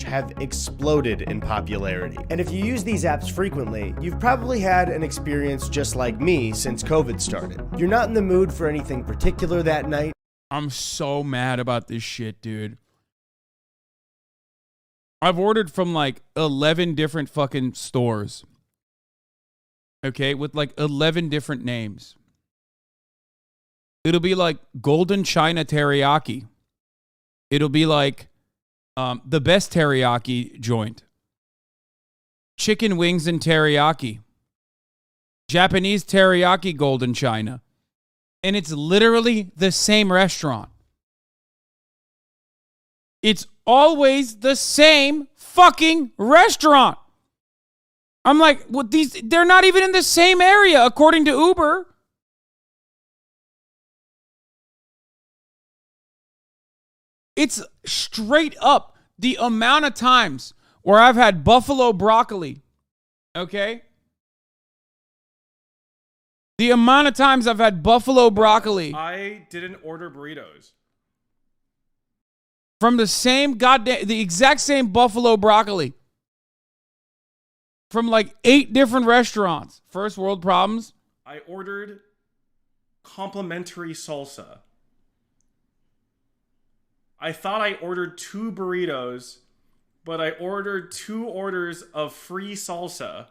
have exploded in popularity. And if you use these apps frequently, you've probably had an experience just like me since COVID started. You're not in the mood for anything particular that night. I'm so mad about this shit, dude. I've ordered from like 11 different fucking stores. Okay, with like 11 different names. It'll be like Golden China Teriyaki. It'll be like the best teriyaki joint. Chicken wings and teriyaki. Japanese teriyaki Golden China. And it's literally the same restaurant. It's always the same fucking restaurant. I'm like, what they're not even in the same area, according to Uber. It's straight up the amount of times where I've had buffalo broccoli. Okay? The amount of times I've had buffalo broccoli. I didn't order burritos. From the exact same buffalo broccoli. From like 8 different restaurants. First world problems. I ordered complimentary salsa. I thought I ordered 2 burritos, but I ordered 2 orders of free salsa.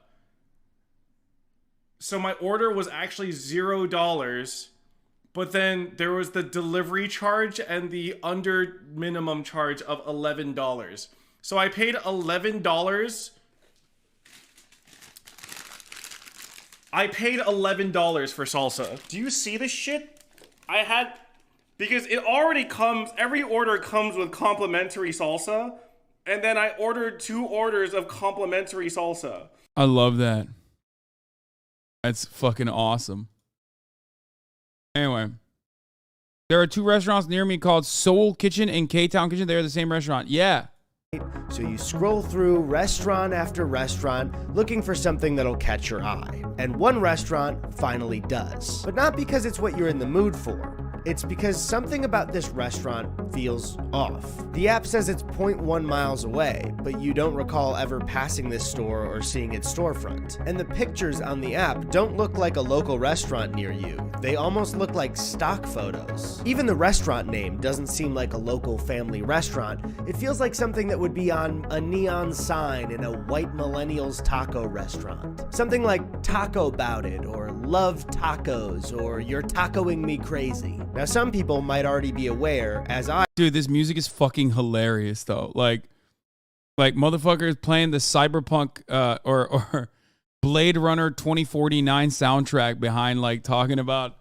So my order was actually $0, but then there was the delivery charge and the under minimum charge of $11. So I paid $11. I paid $11 for salsa. Do you see this shit? Because it already comes, every order comes with complimentary salsa, and then I ordered 2 orders of complimentary salsa. I love that. That's fucking awesome. Anyway, there are 2 restaurants near me called Soul Kitchen and K-Town Kitchen. They're the same restaurant. Yeah. So you scroll through restaurant after restaurant looking for something that'll catch your eye. And one restaurant finally does. But not because it's what you're in the mood for. It's because something about this restaurant feels off. The app says it's 0.1 miles away, but you don't recall ever passing this store or seeing its storefront. And the pictures on the app don't look like a local restaurant near you. They almost look like stock photos. Even the restaurant name doesn't seem like a local family restaurant. It feels like something that would be on a neon sign in a white millennials taco restaurant. Something like Taco Bout It, or Love Tacos, or You're Tacoing Me Crazy. Now, some people might already be aware, as I... Dude, this music is fucking hilarious, though. Like motherfuckers playing the Cyberpunk or Blade Runner 2049 soundtrack behind, like, talking about...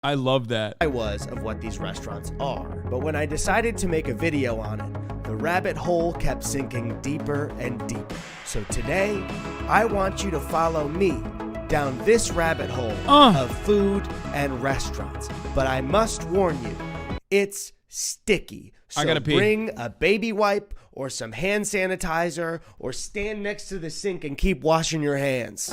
I love that. I was of what these restaurants are. But when I decided to make a video on it, the rabbit hole kept sinking deeper and deeper. So today, I want you to follow me down this rabbit hole of food and restaurants. But I must warn you, it's sticky. So I gotta pee. Bring a baby wipe or some hand sanitizer or stand next to the sink and keep washing your hands.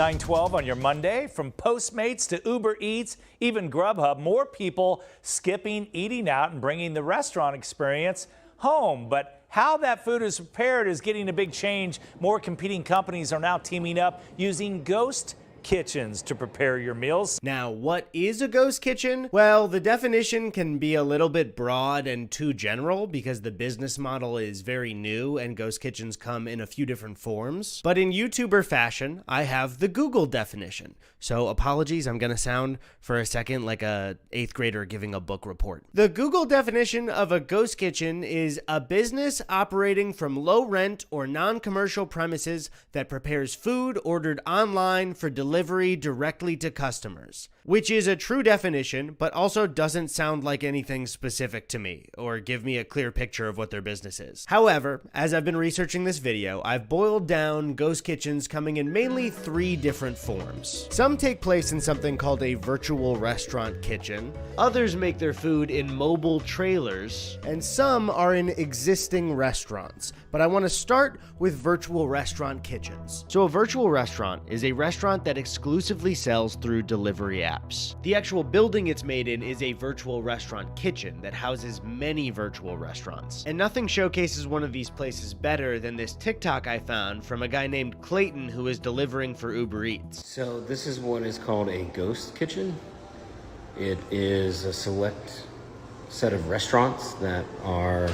9:12 on your Monday. From Postmates to Uber Eats, even Grubhub, more people skipping eating out and bringing the restaurant experience home. But how that food is prepared is getting a big change. More competing companies are now teaming up using ghost kitchens to prepare your meals. Now, what is a ghost kitchen? Well, the definition can be a little bit broad and too general because the business model is very new and ghost kitchens come in a few different forms. But in YouTuber fashion, I have the Google definition. So apologies, I'm gonna sound for a second like a 8th grader giving a book report. The Google definition of a ghost kitchen is a business operating from low rent or non-commercial premises that prepares food ordered online for delivery directly to customers. which is a true definition, but also doesn't sound like anything specific to me or give me a clear picture of what their business is. However, as I've been researching this video, I've boiled down ghost kitchens coming in mainly 3 different forms. Some take place in something called a virtual restaurant kitchen, others make their food in mobile trailers, and some are in existing restaurants. But I want to start with virtual restaurant kitchens. So a virtual restaurant is a restaurant that exclusively sells through delivery apps. The actual building it's made in is a virtual restaurant kitchen that houses many virtual restaurants. And nothing showcases one of these places better than this TikTok I found from a guy named Clayton who is delivering for Uber Eats. So this is what is called a ghost kitchen. It is a select set of restaurants that are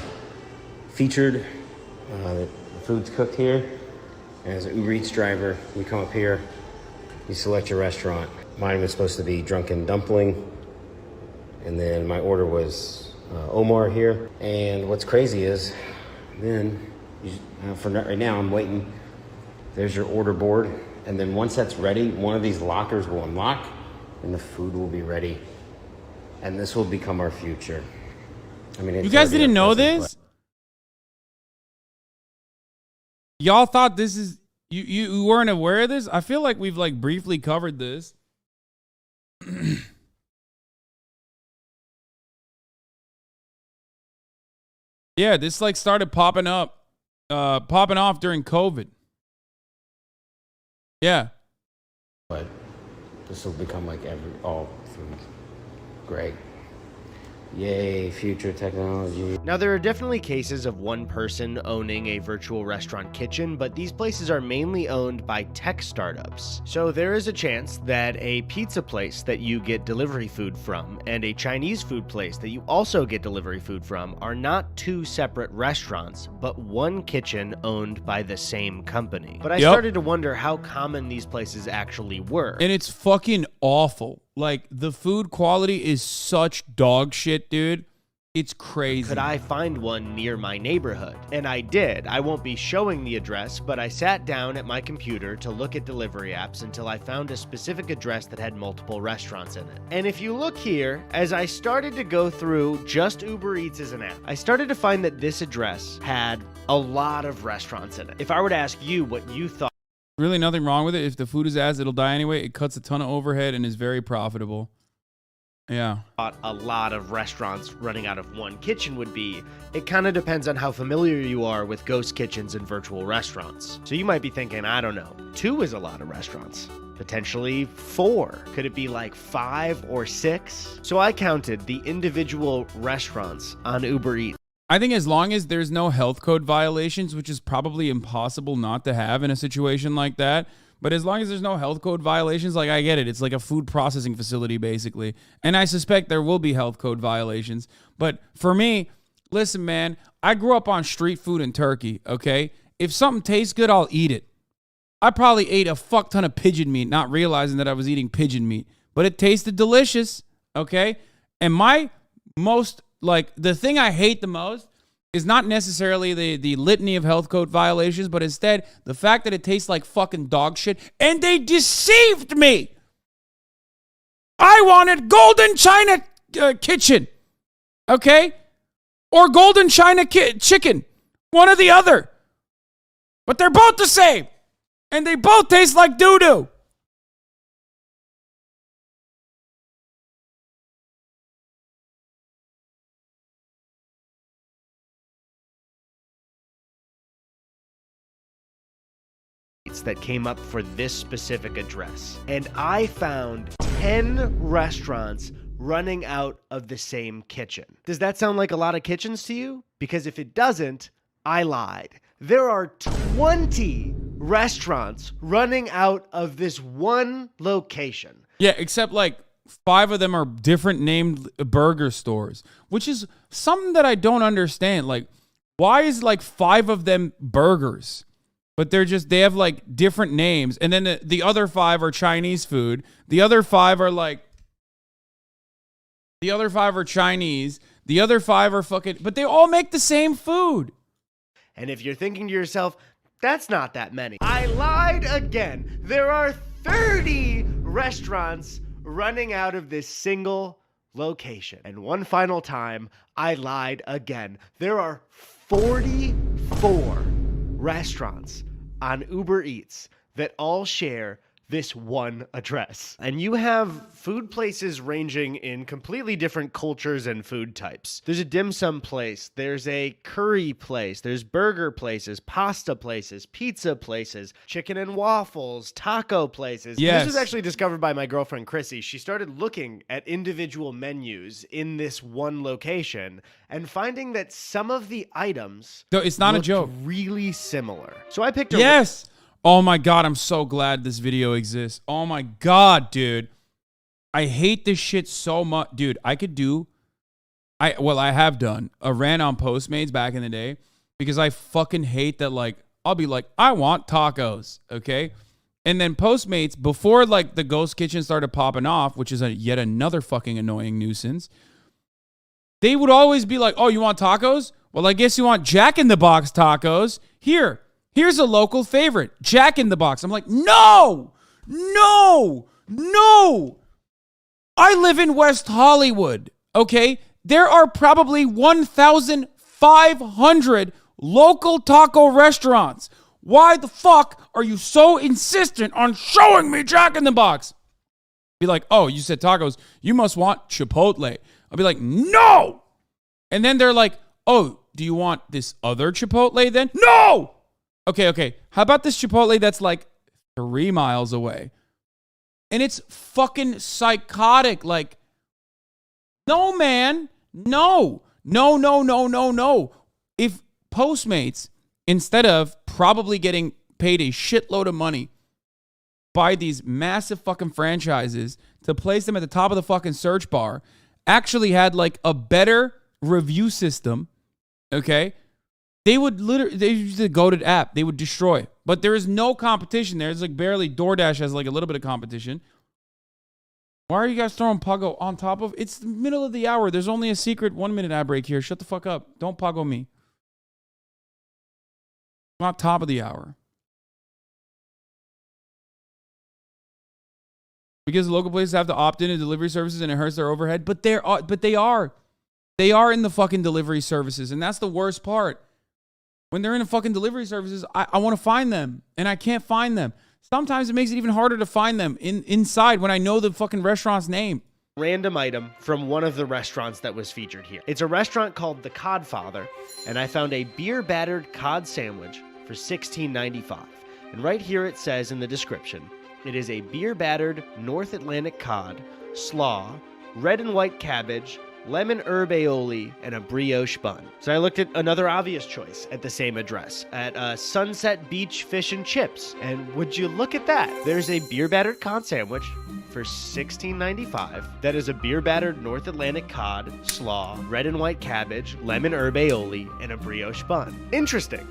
featured. The food's cooked here. As an Uber Eats driver, you come up here, you select your restaurant. Mine was supposed to be Drunken Dumpling, and then my order was Omar here. And what's crazy is, then, for right now, I'm waiting. There's your order board, and then once that's ready, one of these lockers will unlock, and the food will be ready. And this will become our future. I mean, You guys didn't know this? Y'all thought this is you weren't aware of this? I feel like we've like briefly covered this. Yeah, this like started popping off during COVID. Yeah. But this will become like all food. Great. Yay, future technology. Now, there are definitely cases of one person owning a virtual restaurant kitchen, but these places are mainly owned by tech startups. So there is a chance that a pizza place that you get delivery food from and a Chinese food place that you also get delivery food from are not 2 separate restaurants, but one kitchen owned by the same company. But I started to wonder how common these places actually were. And it's fucking awful. Like, the food quality is such dog shit, dude. It's crazy. Could I find one near my neighborhood? And I did. I won't be showing the address, but I sat down at my computer to look at delivery apps until I found a specific address that had multiple restaurants in it. And if you look here, as I started to go through just Uber Eats as an app, I started to find that this address had a lot of restaurants in it. If I were to ask you what you thought, Really nothing wrong with it. If the food is it'll die anyway. It cuts a ton of overhead and is very profitable. Yeah. A lot of restaurants running out of one kitchen would be, it kind of depends on how familiar you are with ghost kitchens and virtual restaurants. So you might be thinking, I don't know, 2 is a lot of restaurants. Potentially 4. Could it be like 5 or 6? So I counted the individual restaurants on Uber Eats. I think as long as there's no health code violations, which is probably impossible not to have in a situation like that, but as long as there's no health code violations, like I get it. It's like a food processing facility, basically. And I suspect there will be health code violations. But for me, listen, man, I grew up on street food in Turkey, okay? If something tastes good, I'll eat it. I probably ate a fuck ton of pigeon meat, not realizing that I was eating pigeon meat. But it tasted delicious, okay? And my most... Like, the thing I hate the most is not necessarily the litany of health code violations, but instead the fact that it tastes like fucking dog shit, and they deceived me. I wanted Golden China Kitchen, okay? Or Golden China Chicken, one or the other. But they're both the same, and they both taste like doo-doo. That came up for this specific address, and I found 10 restaurants running out of the same kitchen. Does that sound like a lot of kitchens to you? Because if it doesn't, I lied. There are 20 restaurants running out of this one location. Yeah, except like 5 of them are different named burger stores, which is something that I don't understand. Like, why is like 5 of them burgers? But they have like different names. And then the other 5 are Chinese food. The other 5 are Chinese. The other 5 are fucking, but they all make the same food. And if you're thinking to yourself, that's not that many, I lied again. There are 30 restaurants running out of this single location. And one final time, I lied again. There are 44 restaurants on Uber Eats that all share this one address. And you have food places ranging in completely different cultures and food types. There's a dim sum place, there's a curry place, there's burger places, pasta places, pizza places, chicken and waffles, taco places. Yes. This was actually discovered by my girlfriend Chrissy. She started looking at individual menus in this one location and finding that some of the items No, it's not a looked joke. really similar. So I picked a Yes. Oh my God, I'm so glad this video exists. Oh my God, dude. I hate this shit so much. Dude, I have done a rant on Postmates back in the day because I fucking hate that, like, I'll be like, I want tacos, okay? And then Postmates, before like the ghost kitchen started popping off, which is yet another fucking annoying nuisance, they would always be like, oh, you want tacos? Well, I guess you want Jack in the Box tacos. Here's a local favorite, Jack in the Box. I'm like, no. I live in West Hollywood, okay? There are probably 1,500 local taco restaurants. Why the fuck are you so insistent on showing me Jack in the Box? Be like, oh, you said tacos. You must want Chipotle. I'll be like, no. And then they're like, oh, do you want this other Chipotle then? No. Okay. How about this Chipotle that's like 3 miles away? And it's fucking psychotic. Like, no, man. No. If Postmates, instead of probably getting paid a shitload of money by these massive fucking franchises to place them at the top of the fucking search bar, actually had like a better review system, okay? They use the goated app. They would destroy. But there is no competition there. It's like barely DoorDash has like a little bit of competition. Why are you guys throwing Pago on top of? It's the middle of the hour. There's only a secret 1 minute ad break here. Shut the fuck up. Don't Pago me. Not top of the hour. Because the local places have to opt in to delivery services and it hurts their overhead. But they are. They are in the fucking delivery services. And that's the worst part. When they're in the fucking delivery services, I want to find them. And I can't find them. Sometimes it makes it even harder to find them inside when I know the fucking restaurant's name. Random item from one of the restaurants that was featured here. It's a restaurant called The Codfather, and I found a beer-battered cod sandwich for $16.95. And right here it says in the description, it is a beer-battered North Atlantic cod, slaw, red and white cabbage, lemon herb aioli, and a brioche bun. So I looked at another obvious choice at the same address, at Sunset Beach Fish and Chips. And would you look at that? There's a beer-battered cod sandwich for $16.95. That is a beer-battered North Atlantic cod, slaw, red and white cabbage, lemon herb aioli, and a brioche bun. Interesting.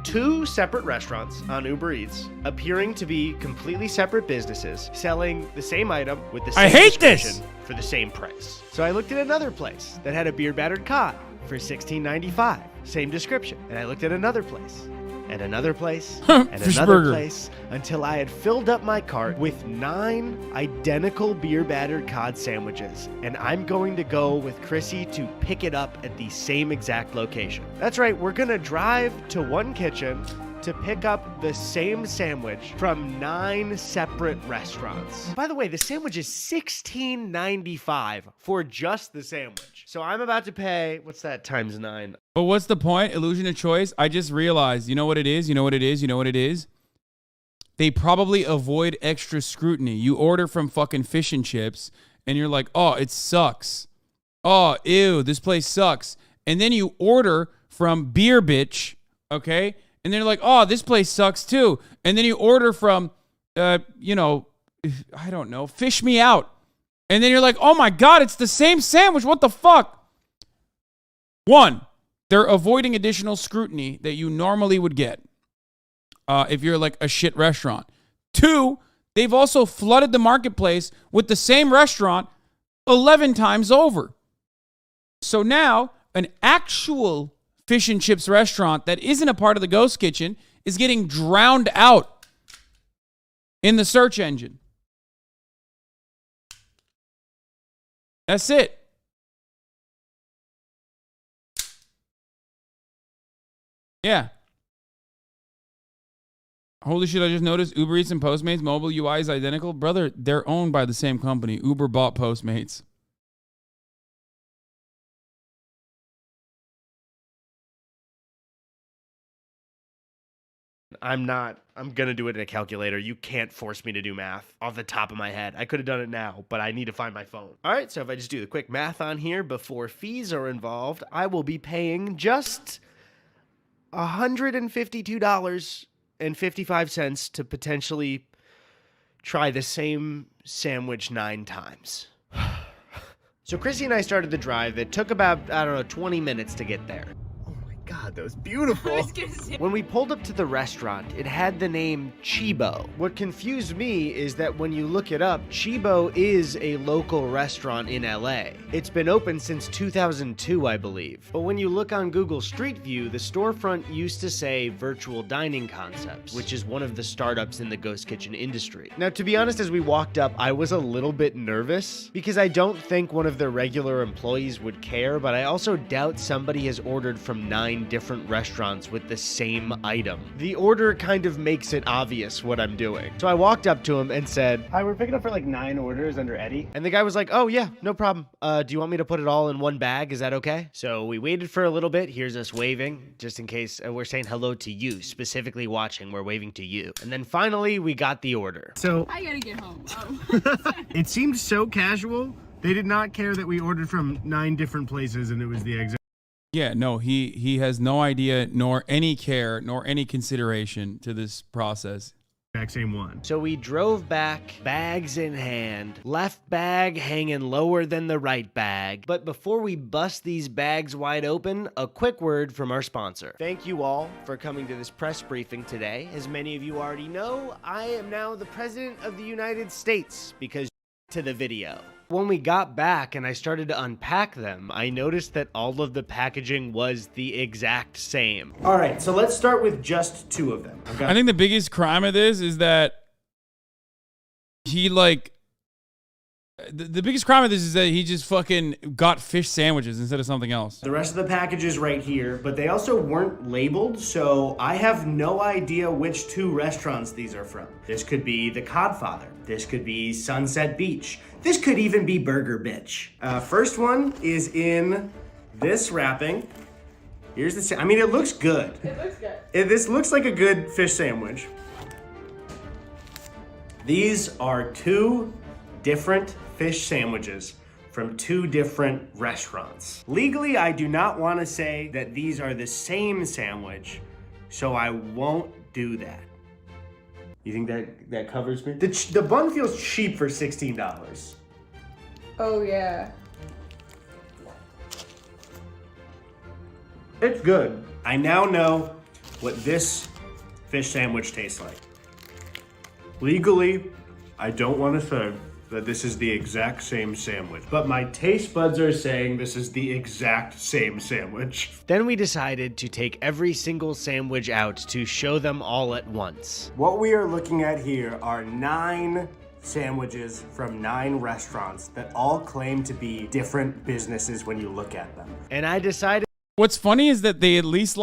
2 separate restaurants on Uber Eats, appearing to be completely separate businesses, selling the same item with the same description for the same price. So I looked at another place that had a beer-battered cod for $16.95, same description. And I looked at another place, and another place, and another place, until I had filled up my cart with 9 identical beer-battered cod sandwiches. And I'm going to go with Chrissy to pick it up at the same exact location. That's right, we're gonna drive to one kitchen to pick up the same sandwich from 9 separate restaurants. By the way, the sandwich is $16.95 for just the sandwich. So I'm about to pay, what's that, times 9? But what's the point? Illusion of choice? I just realized, you know what it is? They probably avoid extra scrutiny. You order from fucking Fish and Chips, and you're like, oh, it sucks. Oh, ew, this place sucks. And then you order from Beer Bitch, okay? And they're like, oh, this place sucks too. And then you order from, I don't know, Fish Me Out. And then you're like, oh my God, it's the same sandwich. What the fuck? 1, they're avoiding additional scrutiny that you normally would get if you're like a shit restaurant. 2, they've also flooded the marketplace with the same restaurant 11 times over. So now an actual Fish and Chips restaurant that isn't a part of the ghost kitchen is getting drowned out in the search engine. That's it. Yeah. Holy shit, I just noticed Uber Eats and Postmates mobile UI is identical. Brother, they're owned by the same company. Uber bought Postmates. I'm gonna do it in a calculator. You can't force me to do math off the top of my head. I could have done it now, but I need to find my phone. All right, so if I just do the quick math on here before fees are involved, I will be paying just $152.55 to potentially try the same sandwich 9 times. So Chrissy and I started the drive. It took about, 20 minutes to get there. God, that was beautiful. When we pulled up to the restaurant, it had the name Chibo. What confused me is that when you look it up, Chibo is a local restaurant in LA. It's been open since 2002, I believe. But when you look on Google Street View, the storefront used to say Virtual Dining Concepts, which is one of the startups in the ghost kitchen industry. Now, to be honest, as we walked up, I was a little bit nervous because I don't think one of their regular employees would care, but I also doubt somebody has ordered from 9 different restaurants with the same item. The order kind of makes it obvious what I'm doing. So I walked up to him and said, "Hi, we're picking up for like 9 orders under Eddie." And the guy was like, "Oh yeah, no problem. Do you want me to put it all in one bag? Is that okay?" So we waited for a little bit. Here's us waving, just in case we're saying hello to you, specifically watching. We're waving to you. And then finally, we got the order. So I gotta get home. it seemed so casual. They did not care that we ordered from 9 different places and it was the exact. Yeah, no, he has no idea, nor any care, nor any consideration to this process. Same one. So we drove back, bags in hand, left bag hanging lower than the right bag. But before we bust these bags wide open, a quick word from our sponsor. Thank you all for coming to this press briefing today. As many of you already know, I am now the President of the United States because to the video. When we got back and I started to unpack them, I noticed that all of the packaging was the exact same. All right, so let's start with just 2 of them. I think the biggest crime of this is that he the biggest crime of this is that he just fucking got fish sandwiches instead of something else. The rest of the package is right here, but they also weren't labeled, so I have no idea which 2 restaurants these are from. This could be the Codfather. This could be Sunset Beach. This could even be Burger Bitch. First one is in this wrapping. Here's the, I mean, it looks good. It looks good. This looks like a good fish sandwich. These are 2 different fish sandwiches from 2 different restaurants. Legally, I do not want to say that these are the same sandwich, so I won't do that. You think that covers me? The bun feels cheap for $16. Oh yeah. It's good. I now know what this fish sandwich tastes like. Legally, I don't want to say that this is the exact same sandwich, but my taste buds are saying this is the exact same sandwich. Then we decided to take every single sandwich out to show them all at once. What we are looking at here are 9 sandwiches from 9 restaurants that all claim to be different businesses when you look at them. And I decided. What's funny is that they at least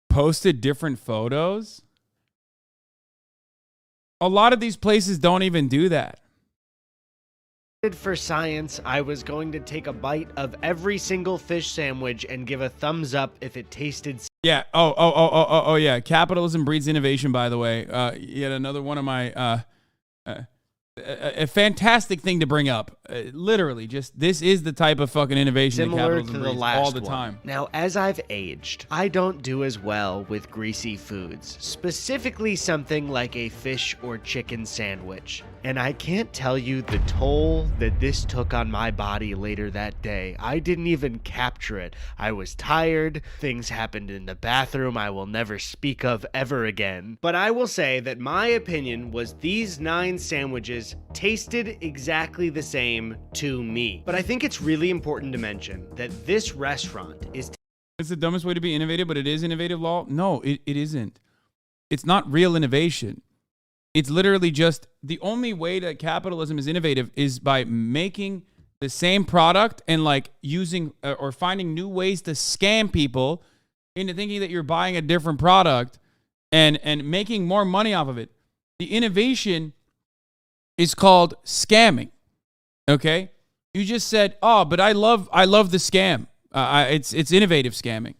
posted different photos. A lot of these places don't even do that. For science, I was going to take a bite of every single fish sandwich and give a thumbs up if it tasted. Yeah. Oh, yeah. Capitalism breeds innovation, by the way. Yet another one of my, a fantastic thing to bring up. Literally, just this is the type of fucking innovation that capitalism breeds all the time. Now, as I've aged, I don't do as well with greasy foods, specifically something like a fish or chicken sandwich. And I can't tell you the toll that this took on my body later that day. I didn't even capture it. I was tired. Things happened in the bathroom I will never speak of ever again. But I will say that my opinion was these 9 sandwiches tasted exactly the same to me. But I think it's really important to mention that this restaurant is... It's the dumbest way to be innovative, but it is innovative, law. No, it isn't. It's not real innovation. It's literally just the only way that capitalism is innovative is by making the same product and like using or finding new ways to scam people into thinking that you're buying a different product and making more money off of it. The innovation is called scamming. Okay? You just said, "Oh, but I love the scam." It's innovative scamming.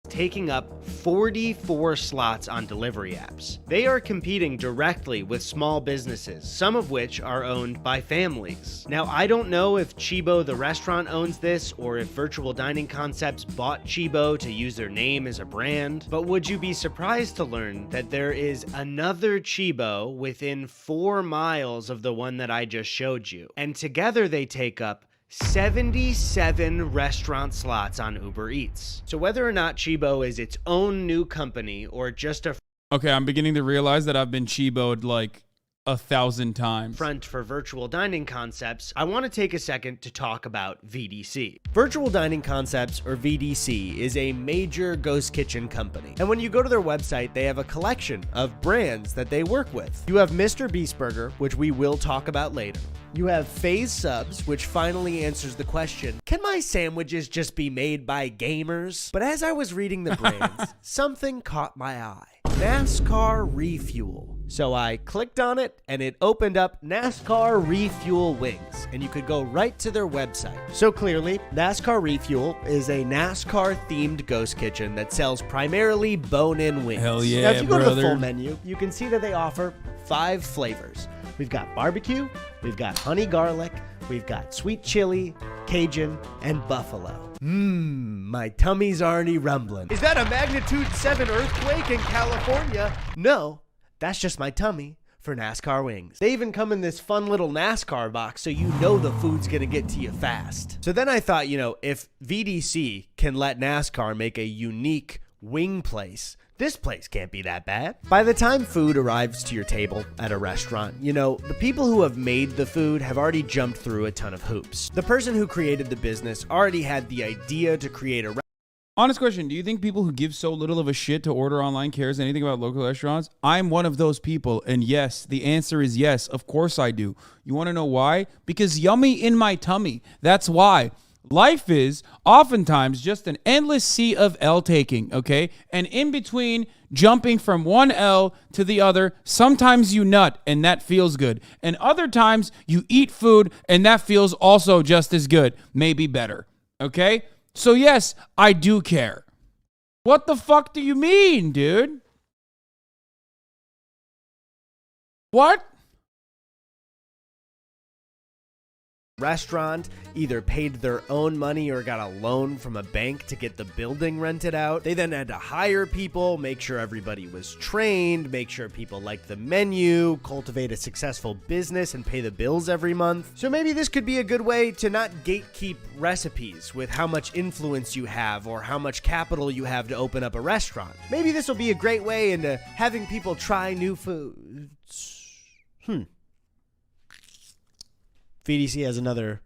Taking up 44 slots on delivery apps. They are competing directly with small businesses, some of which are owned by families. Now, I don't know if Chibo the restaurant owns this or if Virtual Dining Concepts bought Chibo to use their name as a brand, but would you be surprised to learn that there is another Chibo within 4 miles of the one that I just showed you? And together they take up 77 restaurant slots on Uber Eats. So whether or not Chibo is its own new company or just a Okay, I'm beginning to realize that I've been Chibo'd like 1,000 times. front for Virtual Dining Concepts, I want to take a second to talk about VDC. Virtual Dining Concepts, or VDC, is a major ghost kitchen company. And when you go to their website, they have a collection of brands that they work with. You have Mr. Beast Burger, which we will talk about later. You have Phase Subs, which finally answers the question, can my sandwiches just be made by gamers? But as I was reading the brands, something caught my eye. NASCAR Refuel. So I clicked on it and it opened up NASCAR Refuel Wings, and you could go right to their website. So clearly, NASCAR Refuel is a NASCAR themed ghost kitchen that sells primarily bone-in wings. Hell yeah, now, if you go to the brother. full menu, you can see that they offer 5 flavors. We've got barbecue, we've got honey garlic, we've got sweet chili, Cajun, and buffalo. My tummy's already rumbling. Is that a magnitude 7 earthquake in California? No, that's just my tummy for NASCAR wings. They even come in this fun little NASCAR box so you know the food's gonna get to you fast. So then I thought, if VDC can let NASCAR make a unique wing place, this place can't be that bad. By the time food arrives to your table at a restaurant, the people who have made the food have already jumped through a ton of hoops. The person who created the business already had the idea to create a Honest question, do you think people who give so little of a shit to order online cares anything about local restaurants? I'm one of those people, and yes, the answer is yes. Of course I do. You want to know why? Because yummy in my tummy. That's why. Life is oftentimes just an endless sea of L taking, okay? And in between jumping from one L to the other, sometimes you nut and that feels good. And other times you eat food and that feels also just as good, maybe better, okay? So yes, I do care. What the fuck do you mean, dude? What? restaurant either paid their own money or got a loan from a bank to get the building rented out. They then had to hire people, make sure everybody was trained, make sure people liked the menu, cultivate a successful business, and pay the bills every month. So maybe this could be a good way to not gatekeep recipes with how much influence you have or how much capital you have to open up a restaurant. Maybe this will be a great way into having people try new foods. VDC has another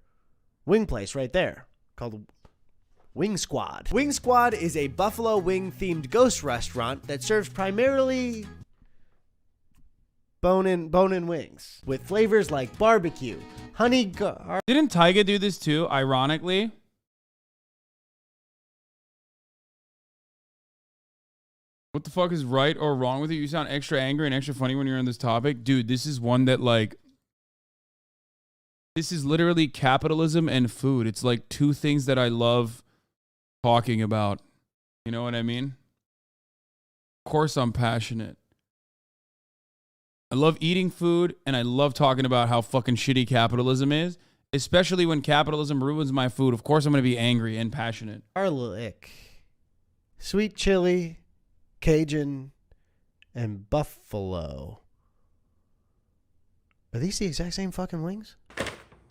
wing place right there called Wing Squad. Wing Squad is a buffalo wing themed ghost restaurant that serves primarily bone-in wings with flavors like barbecue, honey garlic. Didn't Tyga do this too, ironically? What the fuck is right or wrong with you? You sound extra angry and extra funny when you're on this topic. Dude, this is one that this is literally capitalism and food. It's like two things that I love talking about. You know what I mean? Of course I'm passionate. I love eating food and I love talking about how fucking shitty capitalism is, especially when capitalism ruins my food. Of course I'm going to be angry and passionate. Garlic, sweet chili, Cajun, and buffalo. Are these the exact same fucking wings?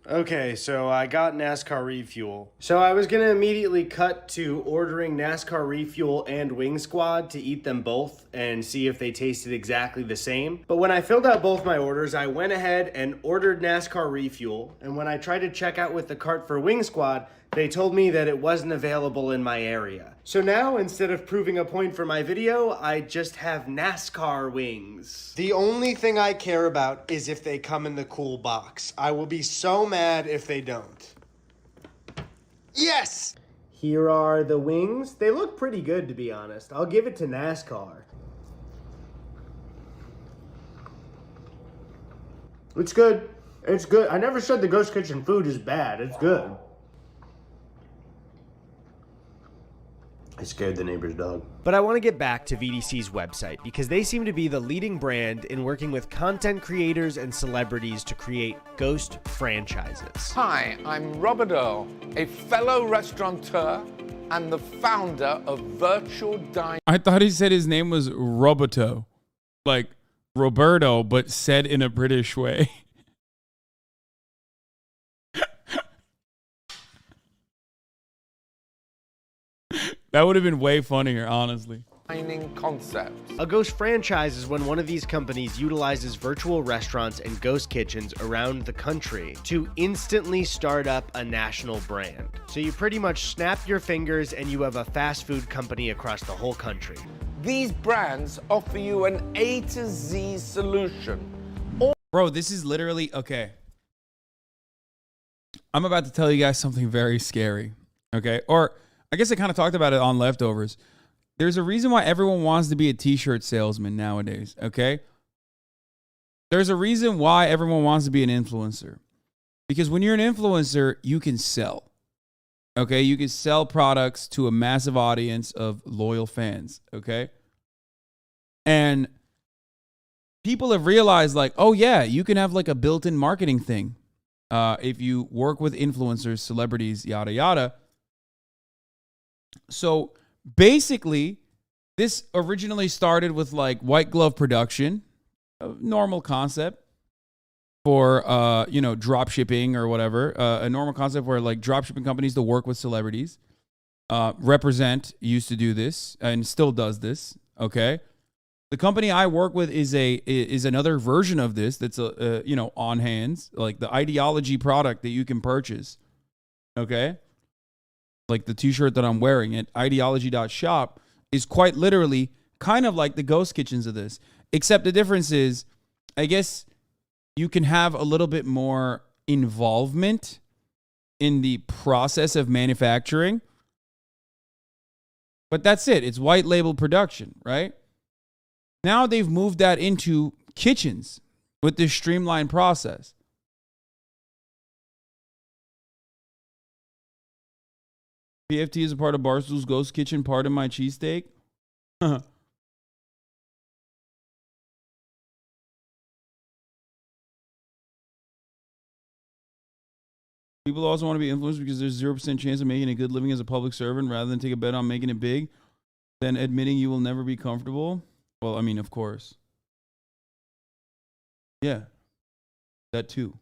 Okay, so I got NASCAR Refuel. So I was gonna immediately cut to ordering NASCAR Refuel and Wing Squad to eat them both and see if they tasted exactly the same. But when I filled out both my orders, I went ahead and ordered NASCAR Refuel. And when I tried to check out with the cart for Wing Squad, They told me that it wasn't available in my area. So now, instead of proving a point for my video, I just have NASCAR wings. The only thing I care about is if they come in the cool box. I will be so mad if they don't. Yes! Here are the wings. They look pretty good, to be honest. I'll give it to NASCAR. It's good. It's good. I never said the Ghost Kitchen food is bad. It's good. I scared the neighbor's dog. But I want to get back to VDC's website because they seem to be the leading brand in working with content creators and celebrities to create ghost franchises. Hi, I'm Robert Earl, a fellow restaurateur and the founder of Virtual Dining. I thought he said his name was Roberto, like Roberto, but said in a British way. That would have been way funnier, honestly. Concept. A ghost franchise is when one of these companies utilizes virtual restaurants and ghost kitchens around the country to instantly start up a national brand. So you pretty much snap your fingers and you have a fast food company across the whole country. These brands offer you an A to Z solution. Bro, this is literally, okay. I'm about to tell you guys something very scary, okay? Or I guess I kind of talked about it on Leftovers. There's a reason why everyone wants to be a t-shirt salesman nowadays, okay? There's a reason why everyone wants to be an influencer. Because when you're an influencer, you can sell, okay? You can sell products to a massive audience of loyal fans, okay? And people have realized, like, oh yeah, you can have like a built-in marketing thing. If you work with influencers, celebrities, yada, yada. So basically, this originally started with like white glove production, a normal concept for, drop shipping or whatever. A normal concept where like drop shipping companies to work with celebrities. Represent used to do this and still does this. Okay. The company I work with is another version of this that's on hands, like the Ideology product that you can purchase. Okay? Like the t-shirt that I'm wearing at ideology.shop is quite literally kind of like the ghost kitchens of this. Except the difference is, I guess you can have a little bit more involvement in the process of manufacturing. But that's it. It's white label production, right? Now they've moved that into kitchens with this streamlined process. PFT is a part of Barstool's Ghost Kitchen, part of my cheesesteak. People also want to be influenced because there's 0% chance of making a good living as a public servant rather than take a bet on making it big, then admitting you will never be comfortable. Well, I mean, of course. Yeah, that too.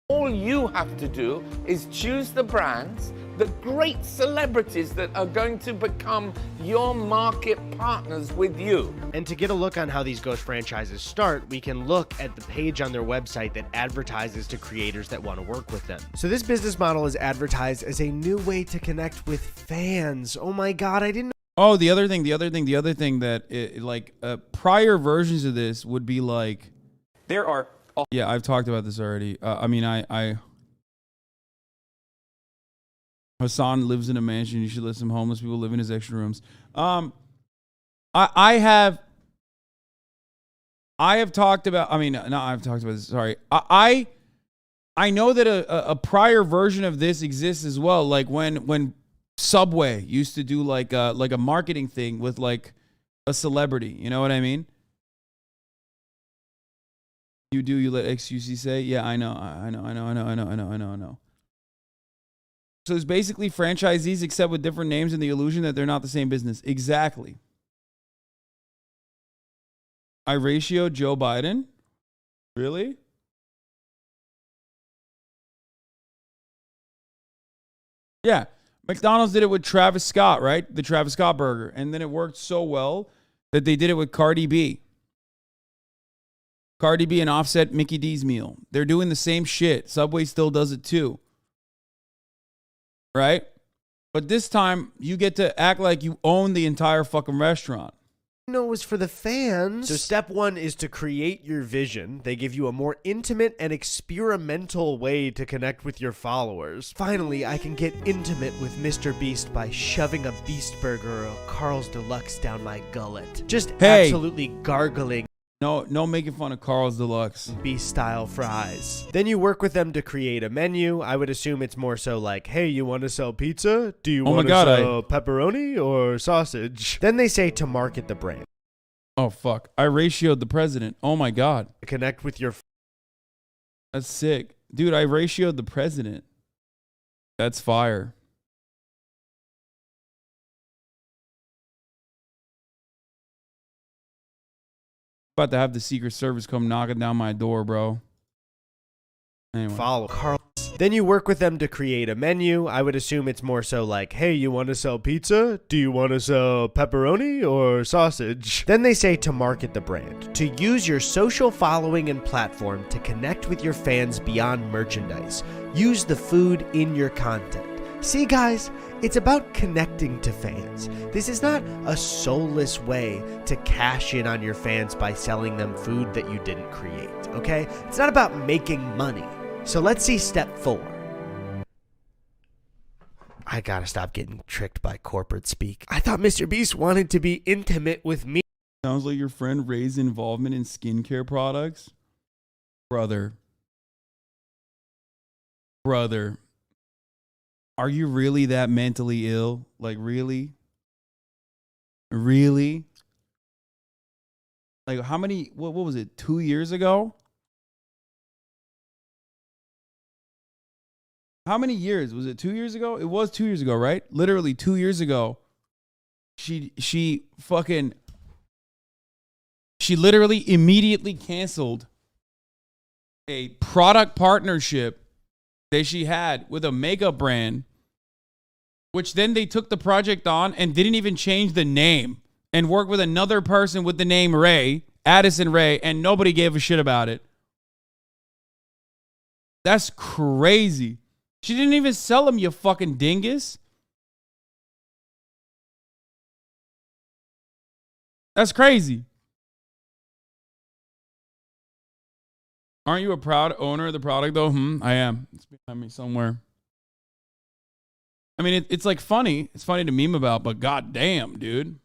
All you have to do is choose the brands, the great celebrities that are going to become your market partners with you. And to get a look on how these ghost franchises start, we can look at the page on their website that advertises to creators that want to work with them. So this business model is advertised as a new way to connect with fans. Oh my God, I didn't. Oh, the other thing that prior versions of this would be like. There are. Yeah, I've talked about this already. Hasan lives in a mansion. You should let some homeless people live in his extra rooms. I have talked about. I've talked about this. Sorry, I know that a prior version of this exists as well. Like when Subway used to do like a marketing thing with like a celebrity. You know what I mean? You let XQC say? Yeah, I know. So it's basically franchisees except with different names and the illusion that they're not the same business. Exactly. I ratio Joe Biden? Really? Yeah. McDonald's did it with Travis Scott, right? The Travis Scott burger. And then it worked so well that they did it with Cardi B. Cardi B and Offset Mickey D's meal. They're doing the same shit. Subway still does it too. right? But this time you get to act like you own the entire fucking restaurant. No, it was for the fans. So step 1 is to create your vision. They give you a more intimate and experimental way to connect with your followers. Finally, I can get intimate with Mr. Beast by shoving a Beast Burger or a Carl's Deluxe down my gullet. Just absolutely gargling No making fun of Carl's Deluxe. Beast-style fries. Then you work with them to create a menu. I would assume it's more so like, hey, you want to sell pizza? Do you want to sell pepperoni or sausage? Then they say to market the brand. Oh, fuck. I ratioed the president. Oh, my God. Connect with your... That's sick. Dude, I ratioed the president. That's fire. About to have the Secret Service come knocking down my door, bro. Anyway. Follow Carl's. Then you work with them to create a menu. I would assume it's more so like, hey, you want to sell pizza? Do you want to sell pepperoni or sausage? Then they say to market the brand, to use your social following and platform to connect with your fans beyond merchandise. Use the food in your content. See, guys, it's about connecting to fans. This is not a soulless way to cash in on your fans by selling them food that you didn't create, okay? It's not about making money. So let's see step 4. I gotta stop getting tricked by corporate speak. I thought Mr. Beast wanted to be intimate with me. Sounds like your friend Ray's involvement in skincare products. Brother. Are you really that mentally ill? Like, really? Really? Like, how many, what was it, 2 years ago? How many years? Was it 2 years ago? It was 2 years ago, right? Literally 2 years ago. She literally immediately canceled a product partnership that she had with a makeup brand, which then they took the project on and didn't even change the name and worked with another person with the name Ray, Addison Ray, and nobody gave a shit about it. That's crazy. She didn't even sell them, you fucking dingus. That's crazy. Aren't you a proud owner of the product, though? I am. It's behind me somewhere. I mean, it's like funny. It's funny to meme about, but goddamn, dude.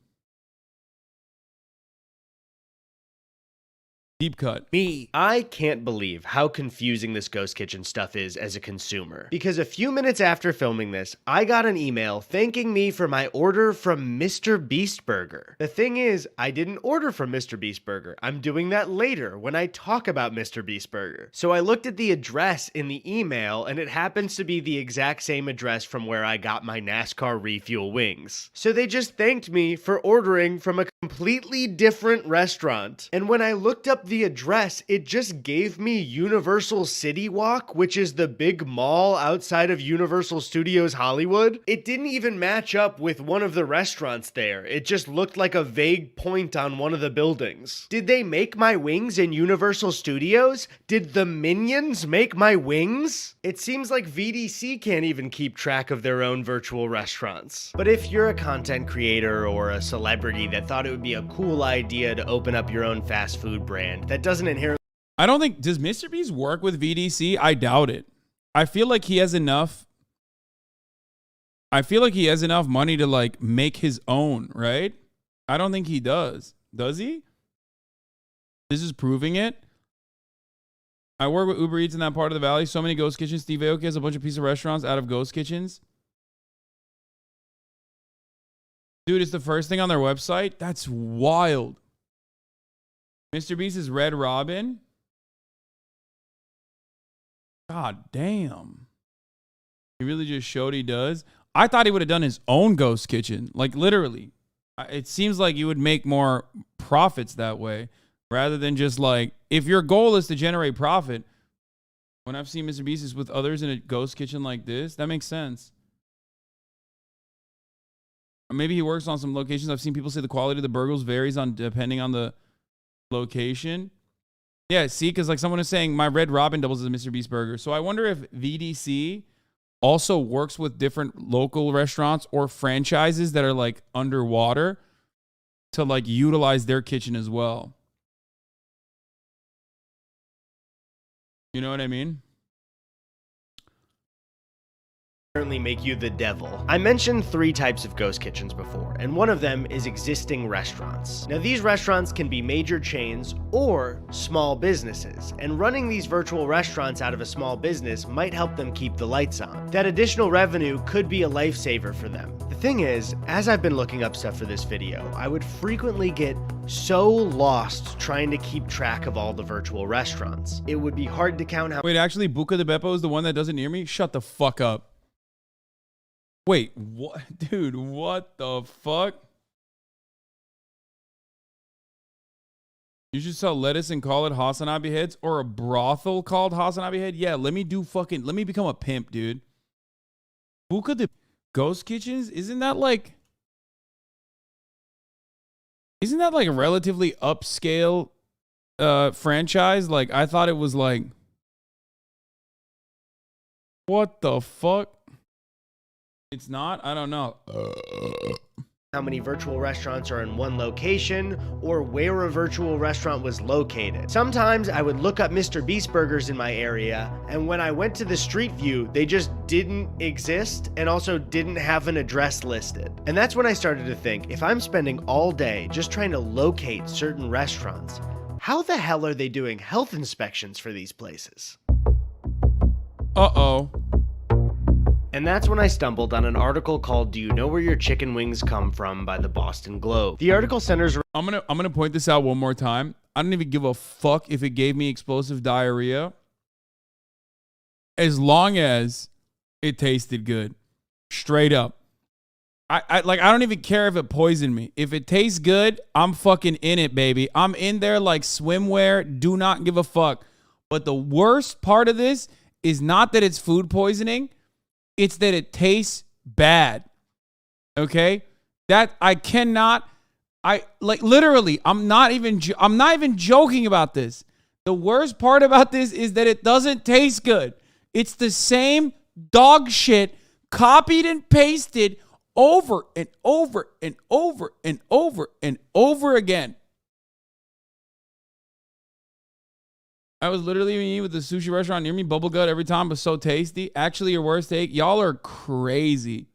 Deep cut. I can't believe how confusing this ghost kitchen stuff is as a consumer. Because a few minutes after filming this, I got an email thanking me for my order from Mr. Beast Burger. The thing is, I didn't order from Mr. Beast Burger. I'm doing that later when I talk about Mr. Beast Burger. So I looked at the address in the email, and it happens to be the exact same address from where I got my NASCAR refuel wings. So they just thanked me for ordering from a completely different restaurant. And when I looked up the address, it just gave me Universal City Walk, which is the big mall outside of Universal Studios Hollywood. It didn't even match up with one of the restaurants there. It just looked like a vague point on one of the buildings. Did they make my wings in Universal Studios? Did the Minions make my wings? It seems like VDC can't even keep track of their own virtual restaurants. But if you're a content creator or a celebrity that thought it would be a cool idea to open up your own fast food brand that doesn't inherently... I don't think... Does Mr. Beast work with VDC? I doubt it. I feel like he has enough... money to, like, make his own, right? I don't think he does. Does he? This is proving it. I work with Uber Eats in that part of the valley. So many ghost kitchens. Steve Aoki has a bunch of pizza restaurants out of ghost kitchens. Dude, it's the first thing on their website. That's wild. Mr. Beast is Red Robin. God damn. He really just showed he does. I thought he would have done his own ghost kitchen. Like, literally. It seems like you would make more profits that way. Rather than just like, if your goal is to generate profit. When I've seen Mr. Beast is with others in a ghost kitchen like this, that makes sense. Maybe he works on some locations. I've seen people say the quality of the burgers varies on depending on the location. Yeah, see, because like someone is saying my Red Robin doubles as a Mr. Beast burger. So I wonder if VDC also works with different local restaurants or franchises that are like underwater to like utilize their kitchen as well. You know what I mean? Currently make you the devil. I mentioned 3 types of ghost kitchens before, and one of them is existing restaurants. Now these restaurants can be major chains or small businesses, and running these virtual restaurants out of a small business might help them keep the lights on. That additional revenue could be a lifesaver for them. The thing is, as I've been looking up stuff for this video, I would frequently get so lost trying to keep track of all the virtual restaurants. It would be hard to count how— Wait, actually, Buca de Beppo is the one that doesn't near me? Shut the fuck up. Wait, what? Dude, what the fuck? You should sell lettuce and call it HasanAbi heads, or a brothel called HasanAbi head? Yeah, let me become a pimp, dude. Buca de Ghost Kitchens? Isn't that like a relatively upscale franchise? Like, I thought it was like, what the fuck? It's not? I don't know. How many virtual restaurants are in one location, or where a virtual restaurant was located. Sometimes I would look up Mr. Beast Burgers in my area, and when I went to the street view, they just didn't exist and also didn't have an address listed. And that's when I started to think, if I'm spending all day just trying to locate certain restaurants, how the hell are they doing health inspections for these places? Uh-oh. And that's when I stumbled on an article called "Do You Know Where Your Chicken Wings Come From?" by the Boston Globe. The article centers around— I'm gonna point this out one more time. I don't even give a fuck if it gave me explosive diarrhea, as long as it tasted good. Straight up. I don't even care if it poisoned me. If it tastes good, I'm fucking in it, baby. I'm in there like swimwear. Do not give a fuck. But the worst part of this is not that it's food poisoning. It's that it tastes bad. Okay? That I cannot— literally, I'm not even joking about this. The worst part about this is that it doesn't taste good. It's the same dog shit copied and pasted over and over and over and over and over again. I was literally eating with the sushi restaurant near me. Bubble gut every time, but so tasty. Actually, your worst take. Y'all are crazy.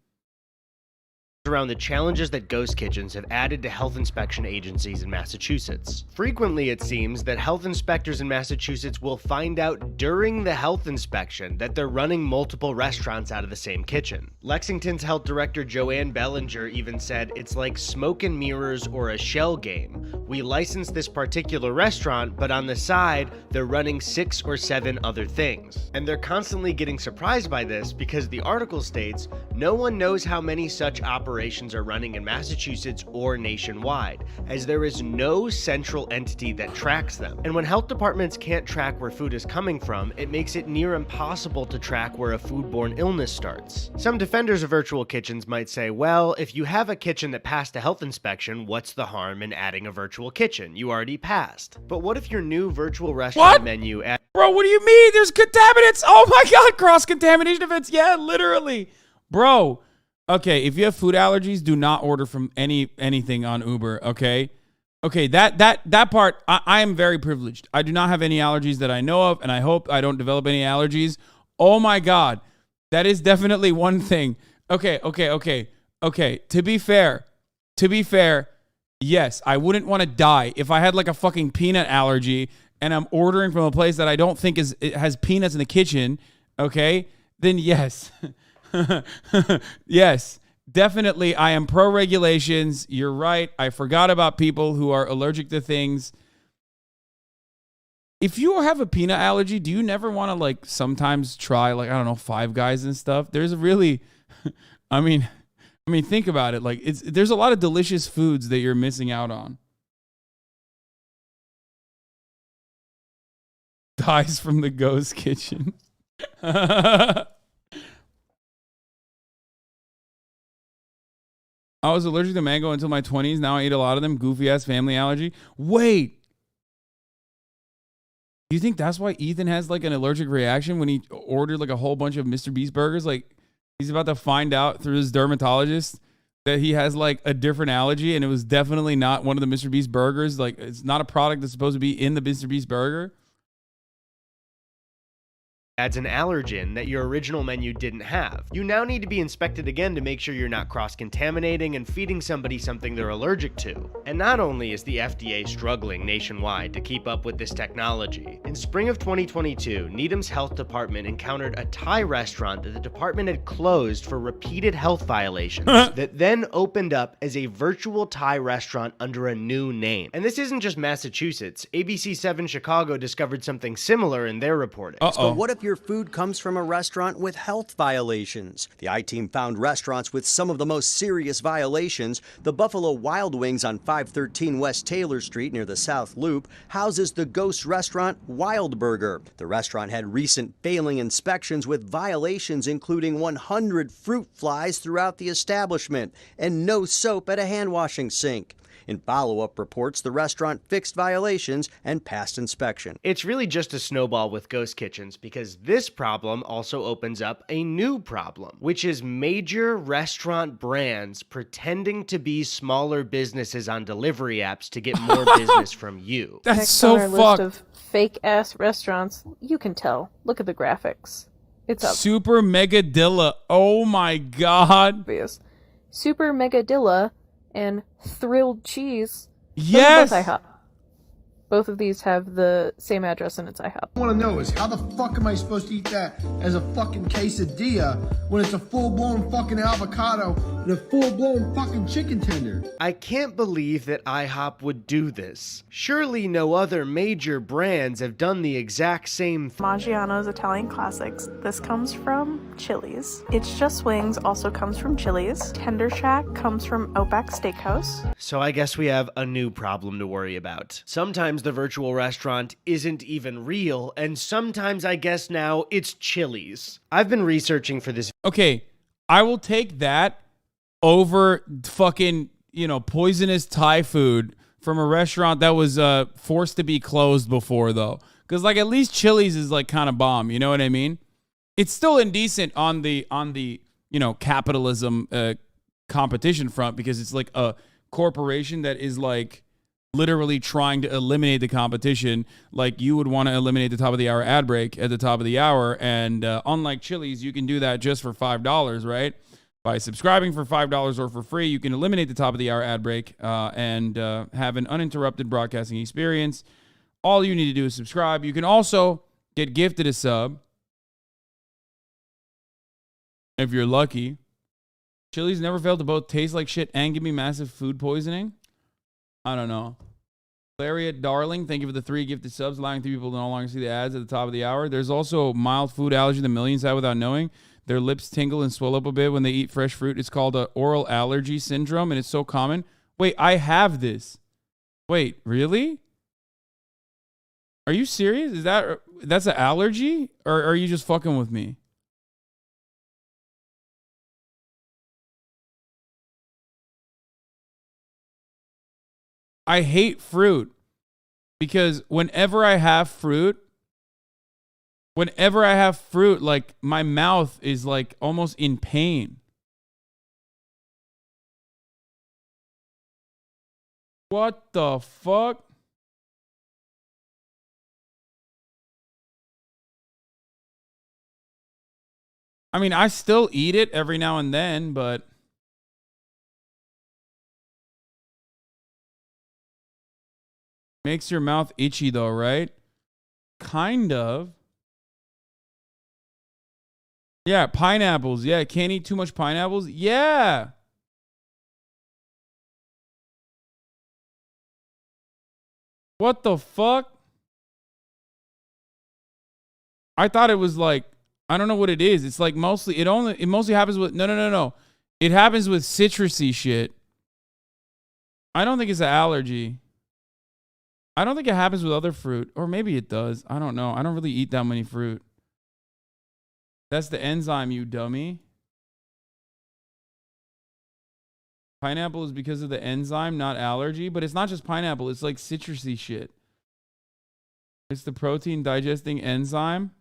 Around the challenges that ghost kitchens have added to health inspection agencies in Massachusetts. Frequently, it seems that health inspectors in Massachusetts will find out during the health inspection that they're running multiple restaurants out of the same kitchen. Lexington's health director Joanne Bellinger even said, "It's like smoke and mirrors or a shell game. We license this particular restaurant, but on the side, they're running 6 or 7 other things." And they're constantly getting surprised by this because the article states, no one knows how many such operations are running in Massachusetts or nationwide, as there is no central entity that tracks them. And when health departments can't track where food is coming from, it makes it near impossible to track where a foodborne illness starts. Some defenders of virtual kitchens might say, well, if you have a kitchen that passed a health inspection, what's the harm in adding a virtual kitchen? You already passed. But what if your new virtual restaurant menu— Bro, what do you mean? There's contaminants. Oh my God, cross-contamination events. Yeah, literally. Bro. Okay, if you have food allergies, do not order from anything on Uber, okay? Okay, that part, I am very privileged. I do not have any allergies that I know of, and I hope I don't develop any allergies. Oh my God, that is definitely one thing. Okay. To be fair, yes, I wouldn't want to die if I had like a fucking peanut allergy and I'm ordering from a place that I don't think it has peanuts in the kitchen, okay? Then yes. Yes, definitely. I am pro regulations. You're right. I forgot about people who are allergic to things. If you have a peanut allergy, do you never want to like sometimes try like, I don't know, Five Guys and stuff? There's a really, I mean, think about it. Like there's a lot of delicious foods that you're missing out on. Dies from the ghost kitchen. I was allergic to mango until my 20s. Now I eat a lot of them. Goofy ass family allergy. Wait. Do you think that's why Ethan has like an allergic reaction when he ordered like a whole bunch of Mr. Beast burgers? Like, He's about to find out through his dermatologist that he has like a different allergy, and it was definitely not one of the Mr. Beast burgers. Like, it's not a product that's supposed to be in the Mr. Beast burger. Adds an allergen that your original menu didn't have. You now need to be inspected again to make sure you're not cross-contaminating and feeding somebody something they're allergic to. And not only is the FDA struggling nationwide to keep up with this technology, in spring of 2022, Needham's health department encountered a Thai restaurant that the department had closed for repeated health violations that then opened up as a virtual Thai restaurant under a new name. And this isn't just Massachusetts. ABC7 Chicago discovered something similar in their reporting. But what if your food comes from a restaurant with health violations? The I-Team found restaurants with some of the most serious violations. The Buffalo Wild Wings on 513 West Taylor Street near the South Loop houses the ghost restaurant Wild Burger. The restaurant had recent failing inspections with violations including 100 fruit flies throughout the establishment and no soap at a hand washing sink. In follow-up reports, the restaurant fixed violations and passed inspection. It's really just a snowball with ghost kitchens, because this problem also opens up a new problem, which is major restaurant brands pretending to be smaller businesses on delivery apps to get more business from you. That's Next so on our fucked. list of fake-ass restaurants, you can tell. Look at the graphics. It's Super Megadilla. Oh my god. obvious. Super Megadilla and Thrilled Cheese. Those are Yes. both IHOP. Both of these have the same address and it's IHOP. I want to know is how the fuck am I supposed to eat that as a fucking quesadilla when it's a full-blown fucking avocado and a full-blown fucking chicken tender? I can't believe that IHOP would do this. Surely no other major brands have done the exact same thing. Maggiano's Italian Classics. This comes from Chili's. It's Just Wings also comes from Chili's. Tender Shack comes from Outback Steakhouse. So I guess we have a new problem to worry about. Sometimes the virtual restaurant isn't even real, and sometimes I guess now it's Chili's. I've been researching for this. Okay, I will take that over fucking, poisonous Thai food from a restaurant that was forced to be closed before, though. Because, like, at least Chili's is, like, kind of bomb. You know what I mean? It's still indecent on the capitalism competition front, because it's, like, a corporation that is, like, literally trying to eliminate the competition. Like, you would want to eliminate the top of the hour ad break at the top of the hour. And unlike Chili's, you can do that just for $5, right? By subscribing for $5 or for free, you can eliminate the top of the hour ad break and have an uninterrupted broadcasting experience. All you need to do is subscribe. You can also get gifted a sub if you're lucky. Chili's never failed to both taste like shit and give me massive food poisoning. I don't know. Lariat Darling, thank you for the 3 gifted subs, allowing 3 people to no longer see the ads at the top of the hour. There's also a mild food allergy that millions have without knowing. Their lips tingle and swell up a bit when they eat fresh fruit. It's called an oral allergy syndrome, and it's so common. Wait, I have this. Wait, really? Are you serious? That's an allergy? Or are you just fucking with me? I hate fruit because whenever I have fruit, like, my mouth is, like, almost in pain. What the fuck? I mean, I still eat it every now and then, but makes your mouth itchy though, right? Kind of. Yeah, pineapples. Yeah, can't eat too much pineapples. Yeah. What the fuck? I thought it was like, I don't know what it is. It's like mostly, it mostly happens with, no. It happens with citrusy shit. I don't think it's an allergy. I don't think it happens with other fruit. Or maybe it does. I don't know. I don't really eat that many fruit. That's the enzyme, you dummy. Pineapple is because of the enzyme, not allergy. But it's not just pineapple. It's like citrusy shit. It's the protein digesting enzyme.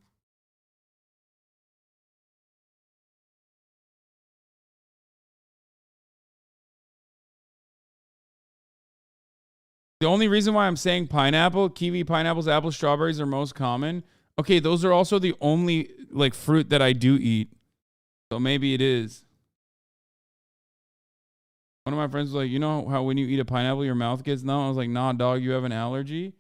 The only reason why I'm saying pineapple, kiwi, pineapples, apples, strawberries are most common. Okay, those are also the only like fruit that I do eat. So maybe it is. One of my friends was like, you know how when you eat a pineapple, your mouth gets numb? I was like, nah, dog, you have an allergy.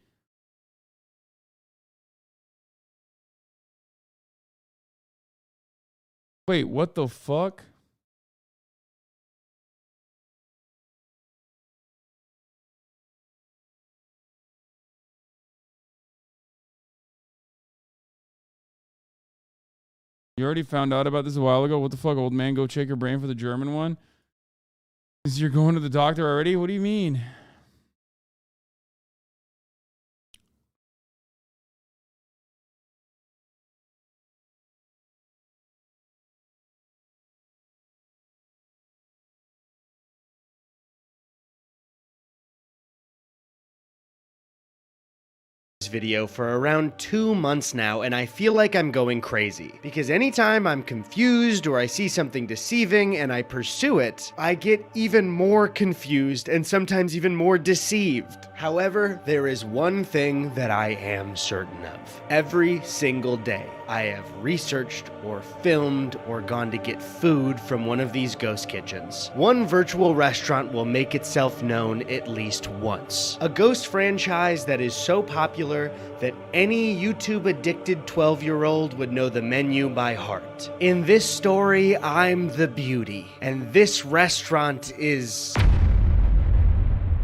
Wait, what the fuck? You already found out about this a while ago? What the fuck, old man? Go check your brain for the German one? Is you're going to the doctor already? What do you mean? Video for around 2 months now, and I feel like I'm going crazy because anytime I'm confused or I see something deceiving and I pursue it, I get even more confused and sometimes even more deceived. However, there is one thing that I am certain of. Every single day, I have researched or filmed or gone to get food from one of these ghost kitchens. One virtual restaurant will make itself known at least once. A ghost franchise that is so popular that any YouTube-addicted 12-year-old would know the menu by heart. In this story, I'm the beauty, and this restaurant is...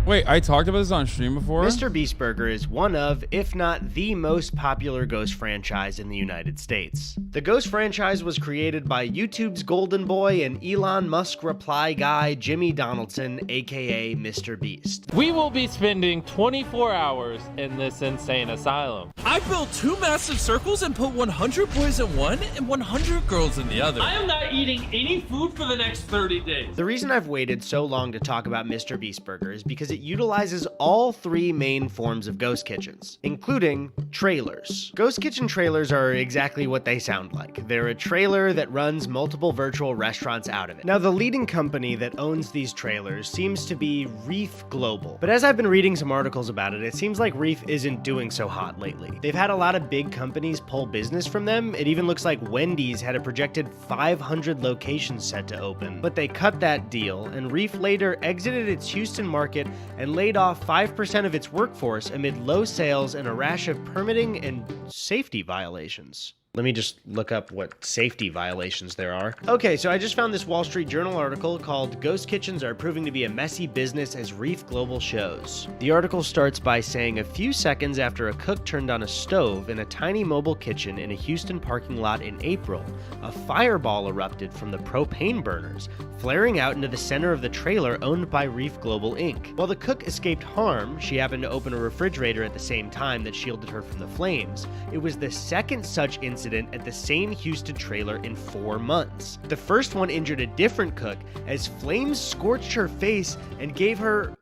Wait, I talked about this on stream before? Mr. Beast Burger is one of, if not the most popular ghost franchise in the United States. The ghost franchise was created by YouTube's golden boy and Elon Musk reply guy, Jimmy Donaldson, aka Mr. Beast. We will be spending 24 hours in this insane asylum. I built 2 massive circles and put 100 boys in one and 100 girls in the other. I am not eating any food for the next 30 days. The reason I've waited so long to talk about Mr. Beast Burger is because it utilizes all 3 main forms of ghost kitchens, including trailers. Ghost kitchen trailers are exactly what they sound like. They're a trailer that runs multiple virtual restaurants out of it. Now, the leading company that owns these trailers seems to be Reef Global, but as I've been reading some articles about it, it seems like Reef isn't doing so hot lately. They've had a lot of big companies pull business from them. It even looks like Wendy's had a projected 500 locations set to open, but they cut that deal, and Reef later exited its Houston market and laid off 5% of its workforce amid low sales and a rash of permitting and safety violations. Let me just look up what safety violations there are. Okay, so I just found this Wall Street Journal article called "Ghost Kitchens Are Proving to be a Messy Business as Reef Global Shows." The article starts by saying a few seconds after a cook turned on a stove in a tiny mobile kitchen in a Houston parking lot in April, a fireball erupted from the propane burners, flaring out into the center of the trailer owned by Reef Global Inc. While the cook escaped harm, she happened to open a refrigerator at the same time that shielded her from the flames. It was the second such incident at the same Houston trailer in 4 months. The first one injured a different cook as flames scorched her face and gave her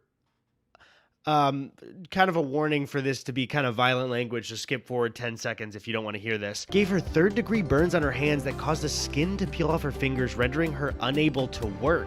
kind of a warning for this to be kind of violent language, so skip forward 10 seconds if you don't want to hear this. Gave her 3rd-degree burns on her hands that caused the skin to peel off her fingers, rendering her unable to work.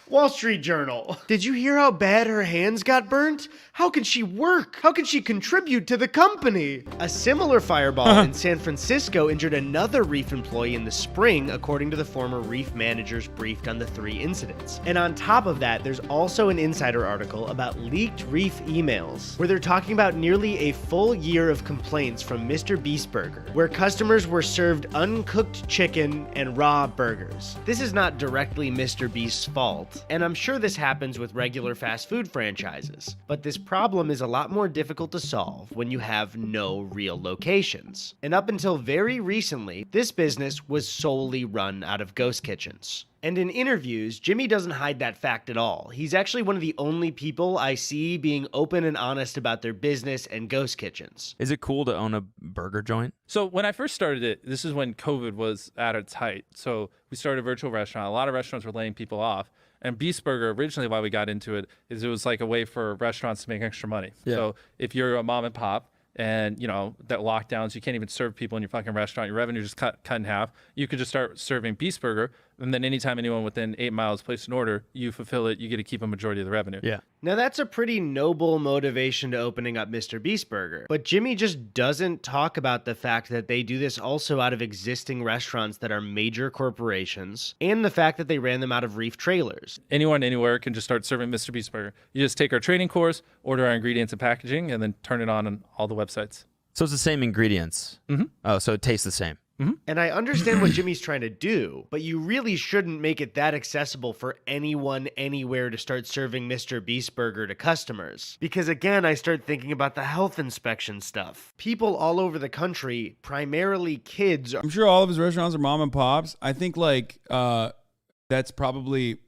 Wall Street Journal. Did you hear how bad her hands got burnt? How can she work? How can she contribute to the company? A similar fireball in San Francisco injured another Reef employee in the spring, according to the former Reef managers briefed on the 3 incidents. And on top of that, there's also an insider article about leaked Reef emails, where they're talking about nearly a full year of complaints from Mr. Beast Burger, where customers were served uncooked chicken and raw burgers. This is not directly Mr. Beast's fault, and I'm sure this happens with regular fast food franchises, but this problem is a lot more difficult to solve when you have no real locations. And up until very recently, this business was solely run out of ghost kitchens. And in interviews, Jimmy doesn't hide that fact at all. He's actually one of the only people I see being open and honest about their business and ghost kitchens. Is it cool to own a burger joint? So when I first started it, this is when COVID was at its height. So we started a virtual restaurant. A lot of restaurants were laying people off. And Beast Burger, originally why we got into it, is it was like a way for restaurants to make extra money. Yeah. So if you're a mom and pop and, you know, that lockdowns, you can't even serve people in your fucking restaurant, your revenue just cut in half, you could just start serving Beast Burger, And then anytime anyone within 8 miles places an order, you fulfill it, you get to keep a majority of the revenue. Yeah. Now that's a pretty noble motivation to opening up Mr. Beast Burger, but Jimmy just doesn't talk about the fact that they do this also out of existing restaurants that are major corporations, and the fact that they ran them out of Reef trailers. Anyone, anywhere can just start serving Mr. Beast Burger. You just take our training course, order our ingredients and packaging, and then turn it on all the websites. So it's the same ingredients. Mm-hmm. Oh, so it tastes the same. Mm-hmm. And I understand what Jimmy's trying to do, but you really shouldn't make it that accessible for anyone anywhere to start serving Mr. Beast Burger to customers. Because again, I start thinking about the health inspection stuff. People all over the country, primarily kids. I'm sure all of his restaurants are mom and pops. I think like that's probably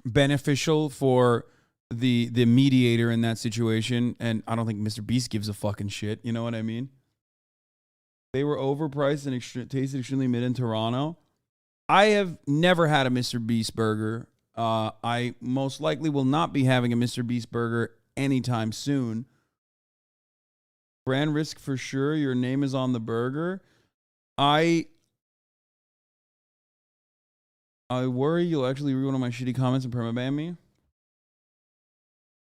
beneficial for the mediator in that situation. And I don't think Mr. Beast gives a fucking shit. You know what I mean? They were overpriced and tasted extremely mid in Toronto. I have never had a Mr. Beast burger. I most likely will not be having a Mr. Beast burger anytime soon. Brand risk for sure. Your name is on the burger. I worry you'll actually read one of my shitty comments and permaban me.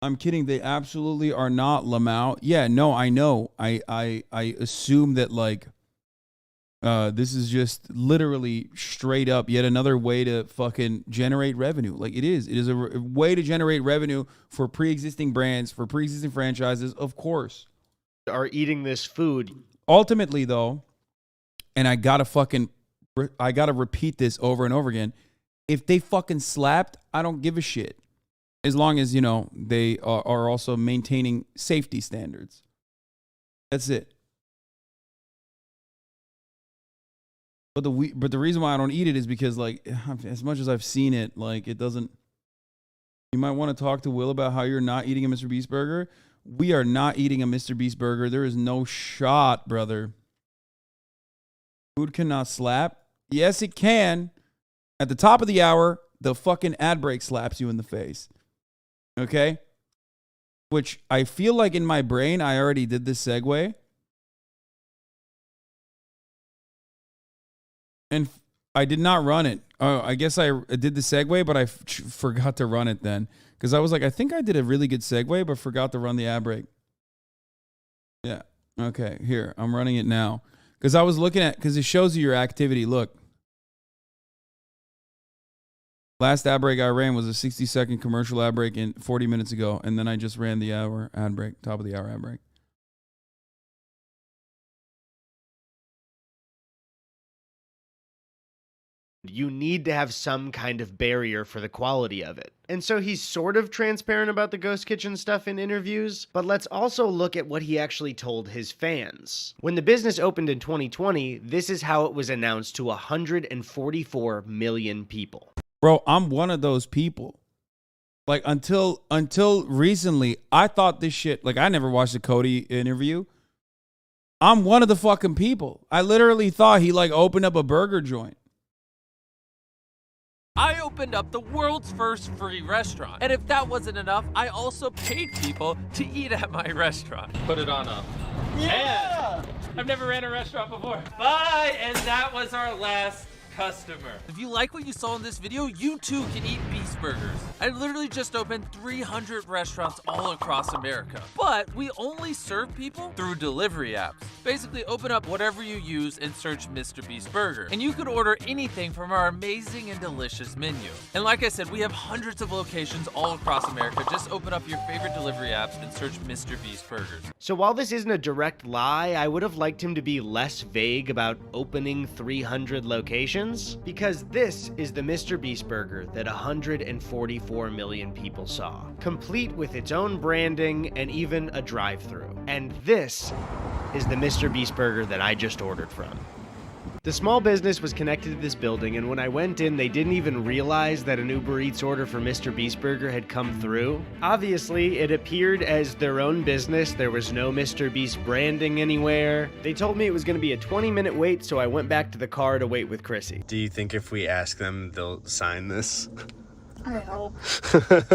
I'm kidding. They absolutely are not, Lamau. Yeah, no, I know. I assume that like this is just literally straight up yet another way to fucking generate revenue. Like it is. It is a way to generate revenue for pre-existing brands, for pre-existing franchises, of course. Are eating this food. Ultimately, though, and I gotta repeat this over and over again. If they fucking slapped, I don't give a shit. As long as, you know, they are also maintaining safety standards. That's it. But the reason why I don't eat it is because, like, as much as I've seen it, like, it doesn't... You might want to talk to Will about how you're not eating a Mr. Beast burger. We are not eating a Mr. Beast burger. There is no shot, brother. Food cannot slap. Yes, it can. At the top of the hour, the fucking ad break slaps you in the face. Okay? Which I feel like in my brain, I already did this segue. And I did not run it. Oh, I guess I did the segue, but I forgot to run it then. Because I was like, I think I did a really good segue, but forgot to run the ad break. Yeah. Okay, here. I'm running it now. Because I was looking at, because it shows you your activity. Look. Last ad break I ran was a 60-second commercial ad break 40 minutes ago, and then I just ran the hour ad break, top of the hour ad break. You need to have some kind of barrier for the quality of it. And so he's sort of transparent about the Ghost Kitchen stuff in interviews, but let's also look at what he actually told his fans. When the business opened in 2020, this is how it was announced to 144 million people. Bro, I'm one of those people. Like until recently, I thought this shit, like I never watched the Cody interview. I'm one of the fucking people. I literally thought he like opened up a burger joint. I opened up the world's first free restaurant. And if that wasn't enough, I also paid people to eat at my restaurant. Put it on up. Yeah! I've never ran a restaurant before. Bye! And that was our last customer. If you like what you saw in this video, you too can eat Beast Burgers. I literally just opened 300 restaurants all across America, but we only serve people through delivery apps. Basically, open up whatever you use and search Mr. Beast Burger, and you could order anything from our amazing and delicious menu. And like I said, we have hundreds of locations all across America. Just open up your favorite delivery apps and search Mr. Beast Burgers. So while this isn't a direct lie, I would have liked him to be less vague about opening 300 locations. Because this is the Mr. Beast Burger that 144 million people saw, complete with its own branding and even a drive-thru. And this is the Mr. Beast Burger that I just ordered from. The small business was connected to this building, and when I went in, they didn't even realize that an Uber Eats order for Mr. Beast Burger had come through. Obviously, it appeared as their own business. There was no Mr. Beast branding anywhere. They told me it was going to be a 20-minute wait, so I went back to the car to wait with Chrissy. Do you think if we ask them, they'll sign this? I hope.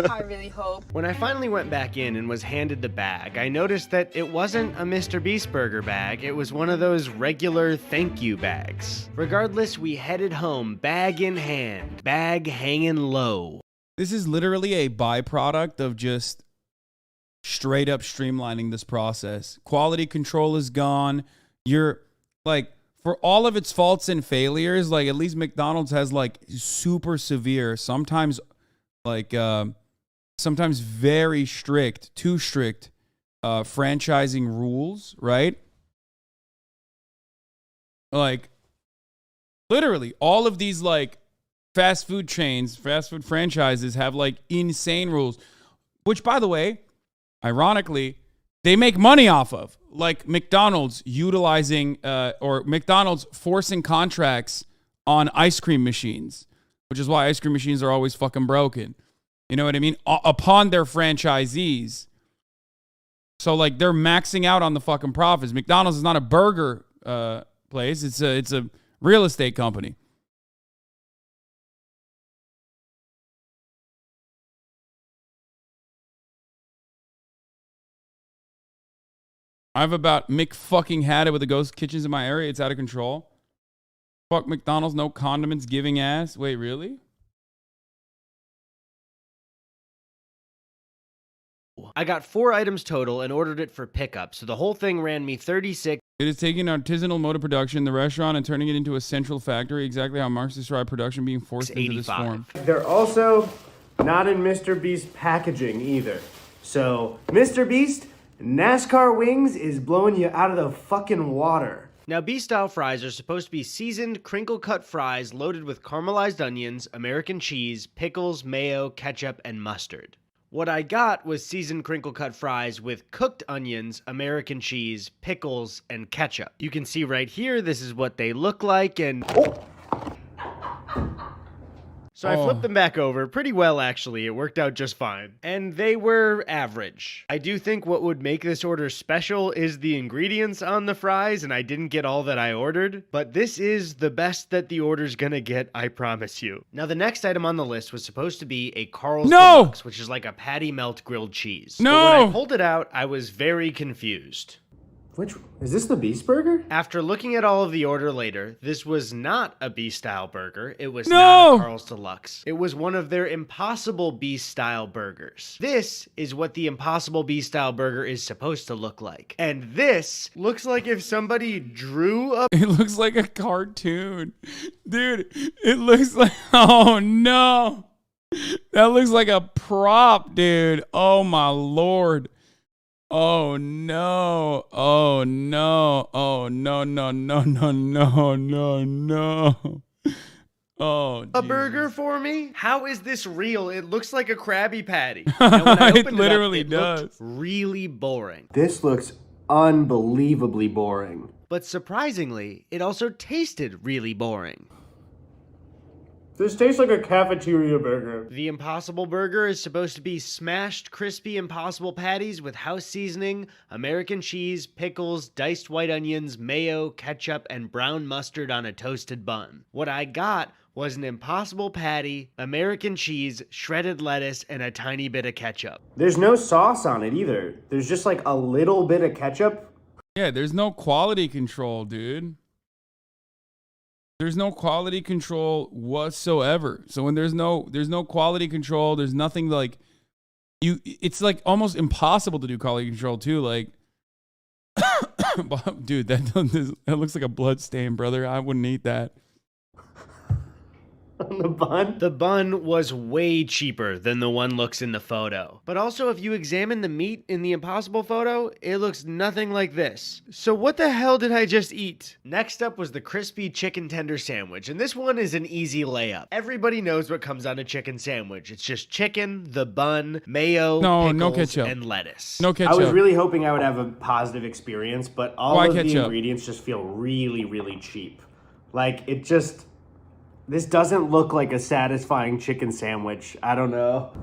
I really hope. When I finally went back in and was handed the bag, I noticed that it wasn't a Mr. Beast burger bag, it was one of those regular thank you bags. Regardless, we headed home, bag in hand, bag hanging low. This is literally a byproduct of just straight up streamlining this process. Quality control is gone. You're like, for all of its faults and failures, like at least McDonald's has like super severe, sometimes very strict, too strict franchising rules, right? Like literally all of these like fast food chains, fast food franchises have like insane rules, which by the way, ironically, they make money off of, like McDonald's utilizing or McDonald's forcing contracts on ice cream machines, which is why ice cream machines are always fucking broken. You know what I mean? Upon their franchisees. So like they're maxing out on the fucking profits. McDonald's is not a burger place. It's a real estate company. I've about fucking had it with the ghost kitchens in my area. It's out of control. Fuck McDonald's, no condiments, giving ass. Wait, really? I got 4 items total and ordered it for pickup, so the whole thing ran me $36. It is taking an artisanal mode of production, the restaurant, and turning it into a central factory, exactly how Marx described production being forced into this form. They're also not in Mr. Beast packaging either. So, Mr. Beast, NASCAR wings is blowing you out of the fucking water. Now, Beast-style fries are supposed to be seasoned, crinkle-cut fries loaded with caramelized onions, American cheese, pickles, mayo, ketchup, and mustard. What I got was seasoned crinkle-cut fries with cooked onions, American cheese, pickles, and ketchup. You can see right here, this is what they look like, and... So I flipped them back over pretty well, actually. It worked out just fine. And they were average. I do think what would make this order special is the ingredients on the fries, and I didn't get all that I ordered. But this is the best that the order's gonna get, I promise you. Now, the next item on the list was supposed to be a Carl's Deluxe, which is like a patty melt grilled cheese. No! But when I pulled it out, I was very confused. Which, is this the Beast Burger? After looking at all of the order later, this was not a Beast-style burger. It was not a Carl's Deluxe. It was one of their Impossible Beast-style burgers. This is what the Impossible Beast-style burger is supposed to look like. And this looks like if somebody drew a... It looks like a cartoon. Dude, it looks like... Oh, no. That looks like a prop, dude. Oh, my Lord. Oh no, oh no, oh no, no, no, no, no, no, no. Oh, a burger for me? How is this real? It looks like a Krabby Patty. Now, when I opened it literally it up, it does. looked really boring. This looks unbelievably boring. But surprisingly, it also tasted really boring. This tastes like a cafeteria burger. The Impossible Burger is supposed to be smashed, crispy Impossible patties with house seasoning, American cheese, pickles, diced white onions, mayo, ketchup, and brown mustard on a toasted bun. What I got was an Impossible patty, American cheese, shredded lettuce, and a tiny bit of ketchup. There's no sauce on it either. There's just like a little bit of ketchup. Yeah, there's no quality control, dude. There's no quality control whatsoever. So when there's no quality control, there's nothing like it's like almost impossible to do quality control too. Like, dude, that looks like a blood stain, brother. I wouldn't eat that. On the bun? The bun was way cheaper than the one looks in the photo. But also, if you examine the meat in the Impossible photo, it looks nothing like this. So what the hell did I just eat? Next up was the crispy chicken tender sandwich, and this one is an easy layup. Everybody knows what comes on a chicken sandwich. It's just chicken, the bun, mayo, pickles, no ketchup, and lettuce. No ketchup. I was really hoping I would have a positive experience, but all of the ingredients just feel really, really cheap. Like, it just... This doesn't look like a satisfying chicken sandwich. I don't know.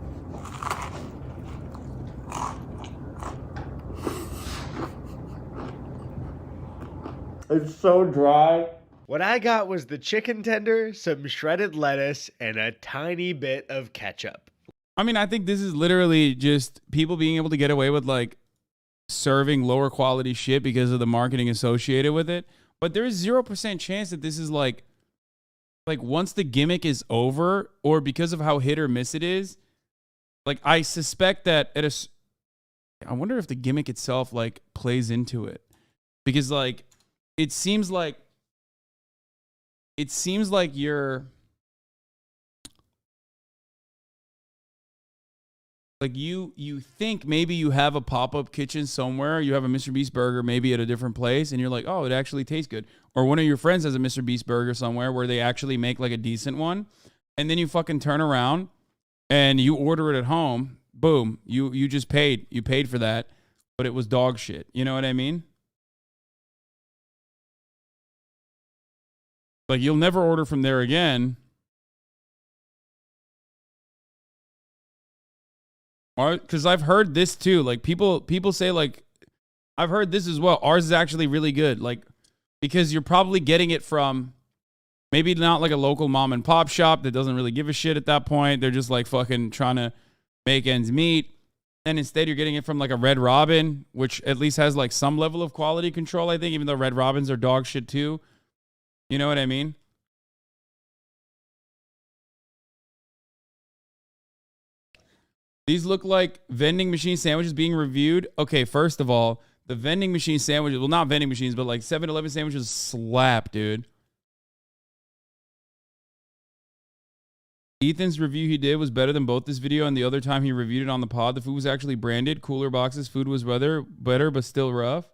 It's so dry. What I got was the chicken tender, some shredded lettuce, and a tiny bit of ketchup. I mean, I think this is literally just people being able to get away with like serving lower quality shit because of the marketing associated with it. But there is 0% chance that this is like once the gimmick is over, or because of how hit or miss it is, like I suspect that I wonder if the gimmick itself like plays into it, because like it seems like you're like you think maybe you have a pop-up kitchen somewhere, you have a Mr. Beast burger maybe at a different place, and you're like, oh, it actually tastes good. Or one of your friends has a Mr. Beast burger somewhere where they actually make like a decent one, and then you fucking turn around and you order it at home. Boom, you just paid for that, but it was dog shit. You know what I mean? Like you'll never order from there again. Because I've heard this too. Like people say like, I've heard this as well. Ours is actually really good. Like, because you're probably getting it from maybe not like a local mom and pop shop that doesn't really give a shit at that point. They're just like fucking trying to make ends meet. And instead you're getting it from like a Red Robin, which at least has like some level of quality control, I think, even though Red Robins are dog shit too. You know what I mean? These look like vending machine sandwiches being reviewed. Okay, first of all, the vending machine sandwiches, well, not vending machines, but like 7-Eleven sandwiches slap, dude. Ethan's review he did was better than both this video and the other time he reviewed it on the pod. The food was actually branded, cooler boxes. Food was better, but still rough.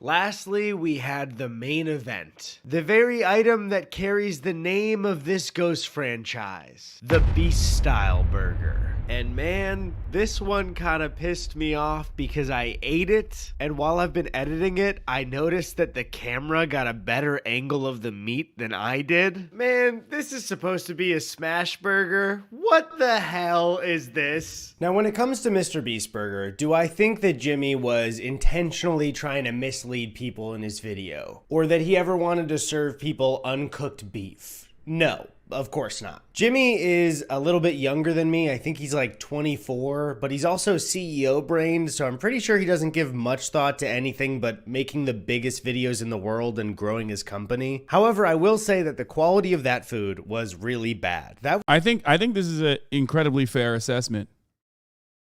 Lastly, we had the main event. The very item that carries the name of this Ghost franchise. The Beast Style Burger. And man, this one kind of pissed me off because I ate it, and while I've been editing it, I noticed that the camera got a better angle of the meat than I did. Man, this is supposed to be a smash burger. What the hell is this? Now, when it comes to Mr. Beast Burger, do I think that Jimmy was intentionally trying to mislead people in his video? Or that he ever wanted to serve people uncooked beef? No. Of course not. Jimmy is a little bit younger than me. I think he's like 24, but he's also CEO brained, so I'm pretty sure he doesn't give much thought to anything but making the biggest videos in the world and growing his company. However, I will say that the quality of that food was really bad. I think this is an incredibly fair assessment.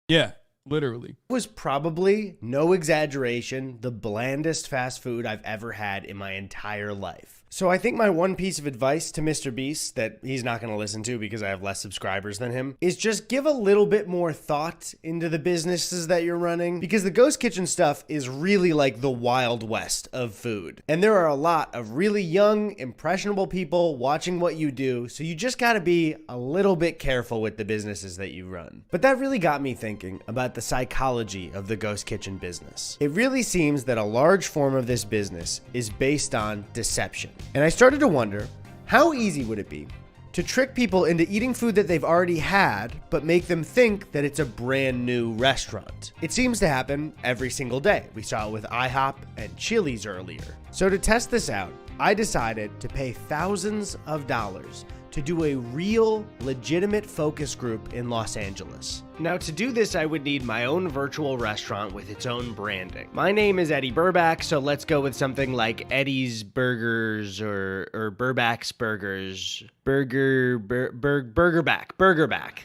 Yeah, literally. Was probably, no exaggeration, the blandest fast food I've ever had in my entire life. So I think my one piece of advice to Mr. Beast that he's not going to listen to because I have less subscribers than him is just give a little bit more thought into the businesses that you're running, because the Ghost Kitchen stuff is really like the Wild West of food. And there are a lot of really young, impressionable people watching what you do, so you just got to be a little bit careful with the businesses that you run. But that really got me thinking about the psychology of the Ghost Kitchen business. It really seems that a large form of this business is based on deception. And I started to wonder, how easy would it be to trick people into eating food that they've already had, but make them think that it's a brand new restaurant? It seems to happen every single day. We saw it with IHOP and Chili's earlier. So to test this out, I decided to pay thousands of dollars to do a real, legitimate focus group in Los Angeles. Now, to do this, I would need my own virtual restaurant with its own branding. My name is Eddie Burback, so let's go with something like Eddie's Burgers or Burback's Burgers. Burgerback.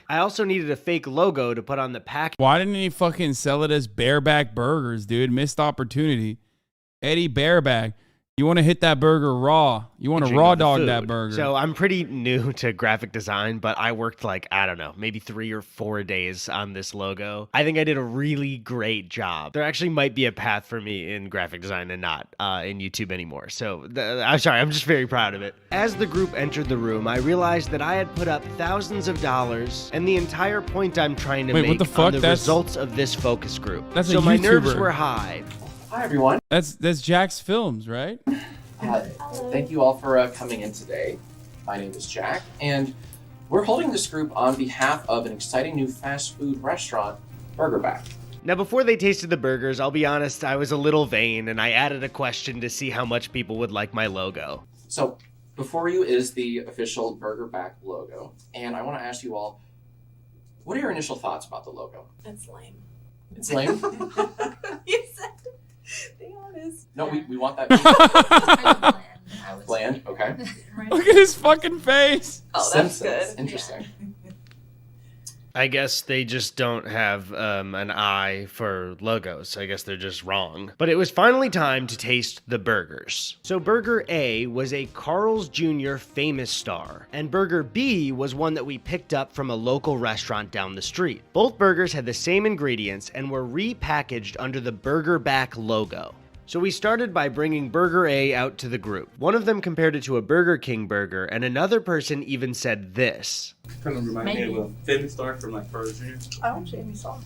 I also needed a fake logo to put on the pack. Why didn't he fucking sell it as Bareback Burgers, dude? Missed opportunity. Eddie Bareback. You want to hit that burger raw. You want to raw dog that burger. So I'm pretty new to graphic design, but I worked like, I don't know, maybe 3 or 4 days on this logo. I think I did a really great job. There actually might be a path for me in graphic design and not in YouTube anymore. So I'm sorry, I'm just very proud of it. As the group entered the room, I realized that I had put up thousands of dollars, and the entire point I'm trying to make on the results of this focus group. So my nerves were high. Hi, everyone. That's Jack's Films, right? Thank you all for coming in today. My name is Jack, and we're holding this group on behalf of an exciting new fast food restaurant, Burgerback. Now, before they tasted the burgers, I'll be honest, I was a little vain and I added a question to see how much people would like my logo. So, before you is the official Burger Back logo, and I want to ask you all, what are your initial thoughts about the logo? It's lame. It's lame? You said, be honest. No, we want that. Bland, okay. Look at his fucking face. Oh, that's Simpsons. good. Interesting. I guess they just don't have an eye for logos. I guess they're just wrong. But it was finally time to taste the burgers. So Burger A was a Carl's Jr. Famous Star, and Burger B was one that we picked up from a local restaurant down the street. Both burgers had the same ingredients and were repackaged under the Burger Back logo. So we started by bringing Burger A out to the group. One of them compared it to a Burger King burger, and another person even said this. Kind of reminds me of a Famous Star from like Carl's Jr. I don't actually saw.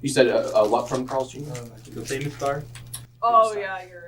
You said what from Carl's Jr.? The Famous Star. Oh yeah, you're right.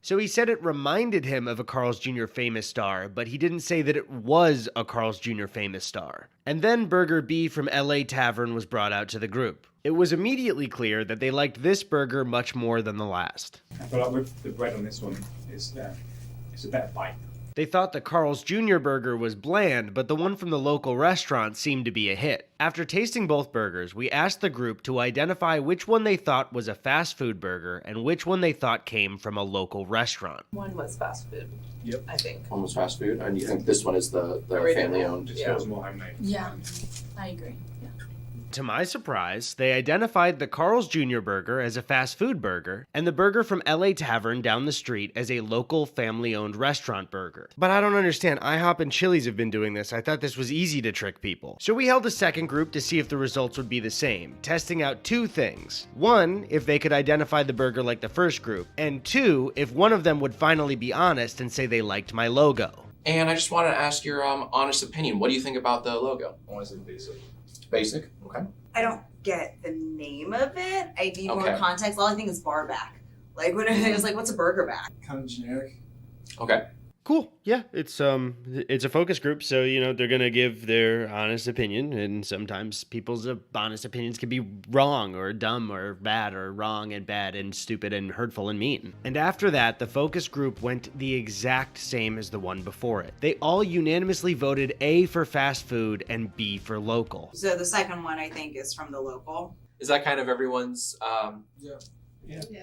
So he said it reminded him of a Carl's Jr. Famous Star, but he didn't say that it was a Carl's Jr. Famous Star. And then Burger B from LA Tavern was brought out to the group. It was immediately clear that they liked this burger much more than the last. I feel like with the bread on this one, it's a better bite. They thought the Carl's Jr. burger was bland, but the one from the local restaurant seemed to be a hit. After tasting both burgers, we asked the group to identify which one they thought was a fast food burger and which one they thought came from a local restaurant. One was fast food. Yep. I think. One was fast food, and you think this one is the family owned? It feels more homemade. Yeah, I agree. Yeah. To my surprise, they identified the Carl's Jr. burger as a fast food burger and the burger from LA Tavern down the street as a local family-owned restaurant burger. But I don't understand. IHOP and Chili's have been doing this. I thought this was easy to trick people. So we held a second group to see if the results would be the same, testing out two things. One, if they could identify the burger like the first group, and two, if one of them would finally be honest and say they liked my logo. And I just wanted to ask your honest opinion. What do you think about the logo? Honestly, basic. Basic? Okay. I don't get the name of it. I need more Okay. context. All I think is bar back. Like when it was like, what's a burger back? Kind of generic. Okay. Cool. Yeah, it's a focus group, so they're gonna give their honest opinion, and sometimes people's honest opinions can be wrong or dumb or bad or wrong and bad and stupid and hurtful and mean. And after that, the focus group went the exact same as the one before it. They all unanimously voted A for fast food and B for local. So the second one I think is from the local. Is that kind of everyone's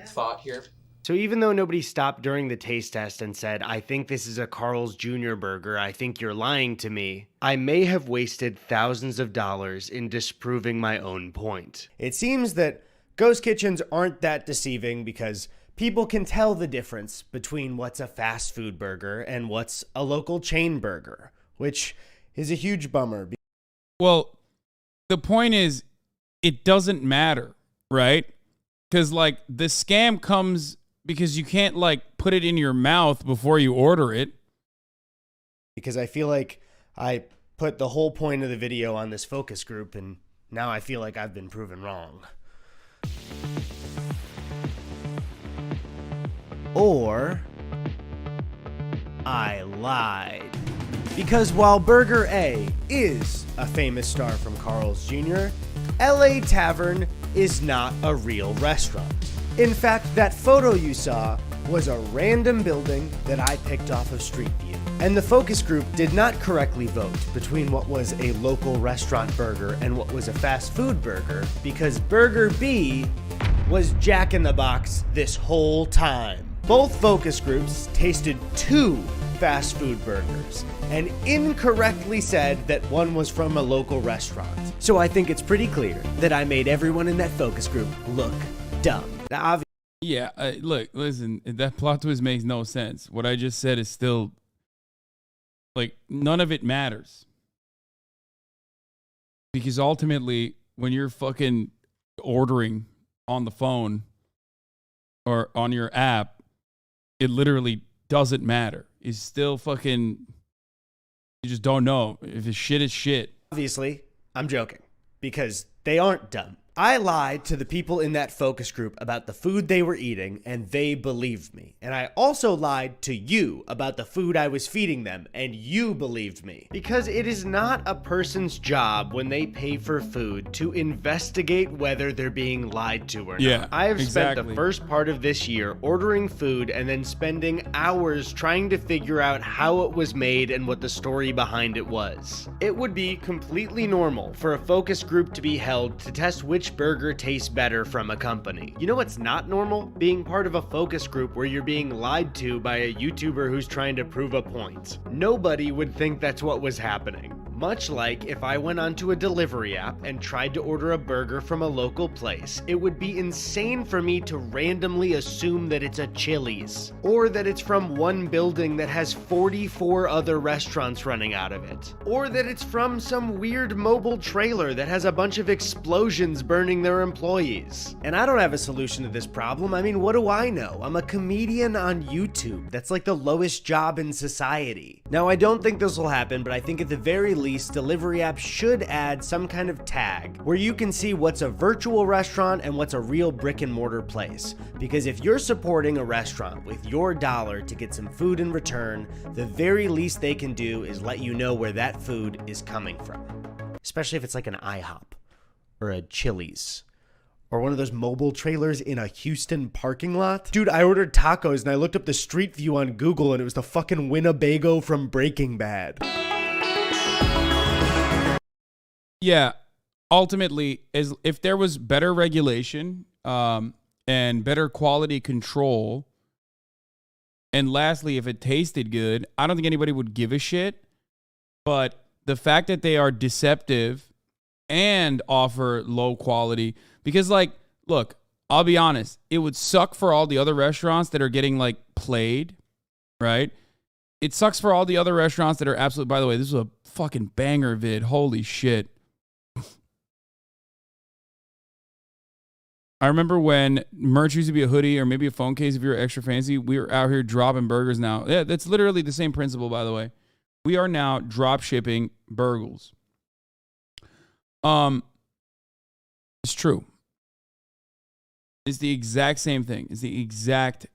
thought here? So even though nobody stopped during the taste test and said, I think this is a Carl's Jr. burger, I think you're lying to me, I may have wasted thousands of dollars in disproving my own point. It seems that ghost kitchens aren't that deceiving because people can tell the difference between what's a fast food burger and what's a local chain burger, which is a huge bummer. Well, the point is, it doesn't matter, right? Because, like, the scam comes because you can't, like, put it in your mouth before you order it. Because I feel like I put the whole point of the video on this focus group, and now I feel like I've been proven wrong. Or I lied. Because while Burger A is a famous star from Carl's Jr., LA Tavern is not a real restaurant. In fact, that photo you saw was a random building that I picked off of Street View. And the focus group did not correctly vote between what was a local restaurant burger and what was a fast food burger because Burger B was Jack in the Box this whole time. Both focus groups tasted two fast food burgers and incorrectly said that one was from a local restaurant. So I think it's pretty clear that I made everyone in that focus group look dumb. Now, yeah, look, listen, that plot twist makes no sense. What I just said is still, like, none of it matters. Because ultimately, when you're fucking ordering on the phone or on your app, it literally doesn't matter. It's still fucking, you just don't know. If it's shit, it's shit. Obviously, I'm joking because they aren't dumb. I lied to the people in that focus group about the food they were eating, and they believed me. And I also lied to you about the food I was feeding them, and you believed me. Because it is not a person's job when they pay for food to investigate whether they're being lied to or not. Yeah, I have spent the exactly. first part of this year ordering food and then spending hours trying to figure out how it was made and what the story behind it was. It would be completely normal for a focus group to be held to test which burger tastes better from a company. You know what's not normal? Being part of a focus group where you're being lied to by a YouTuber who's trying to prove a point. Nobody would think that's what was happening. Much like if I went onto a delivery app and tried to order a burger from a local place, it would be insane for me to randomly assume that it's a Chili's, or that it's from one building that has 44 other restaurants running out of it, or that it's from some weird mobile trailer that has a bunch of explosions burning their employees. And I don't have a solution to this problem. I mean, what do I know? I'm a comedian on YouTube. That's like the lowest job in society. Now, I don't think this will happen, but I think at the very least, delivery apps should add some kind of tag where you can see what's a virtual restaurant and what's a real brick and mortar place. Because if you're supporting a restaurant with your dollar to get some food in return, the very least they can do is let you know where that food is coming from. Especially if it's like an IHOP or a Chili's or one of those mobile trailers in a Houston parking lot. Dude, I ordered tacos and I looked up the street view on Google and it was the fucking Winnebago from Breaking Bad. Yeah, ultimately, if there was better regulation and better quality control, and lastly, if it tasted good, I don't think anybody would give a shit. But the fact that they are deceptive and offer low quality, because like, look, I'll be honest, it would suck for all the other restaurants that are getting like played, right? It sucks for all the other restaurants that are absolute. By the way, this is a fucking banger vid. Holy shit. I remember when merch used to be a hoodie or maybe a phone case if you're extra fancy. We are out here dropping burgers now. Yeah, that's literally the same principle, by the way. We are now drop shipping burgers. It's true. It's the exact same thing. It's the exact.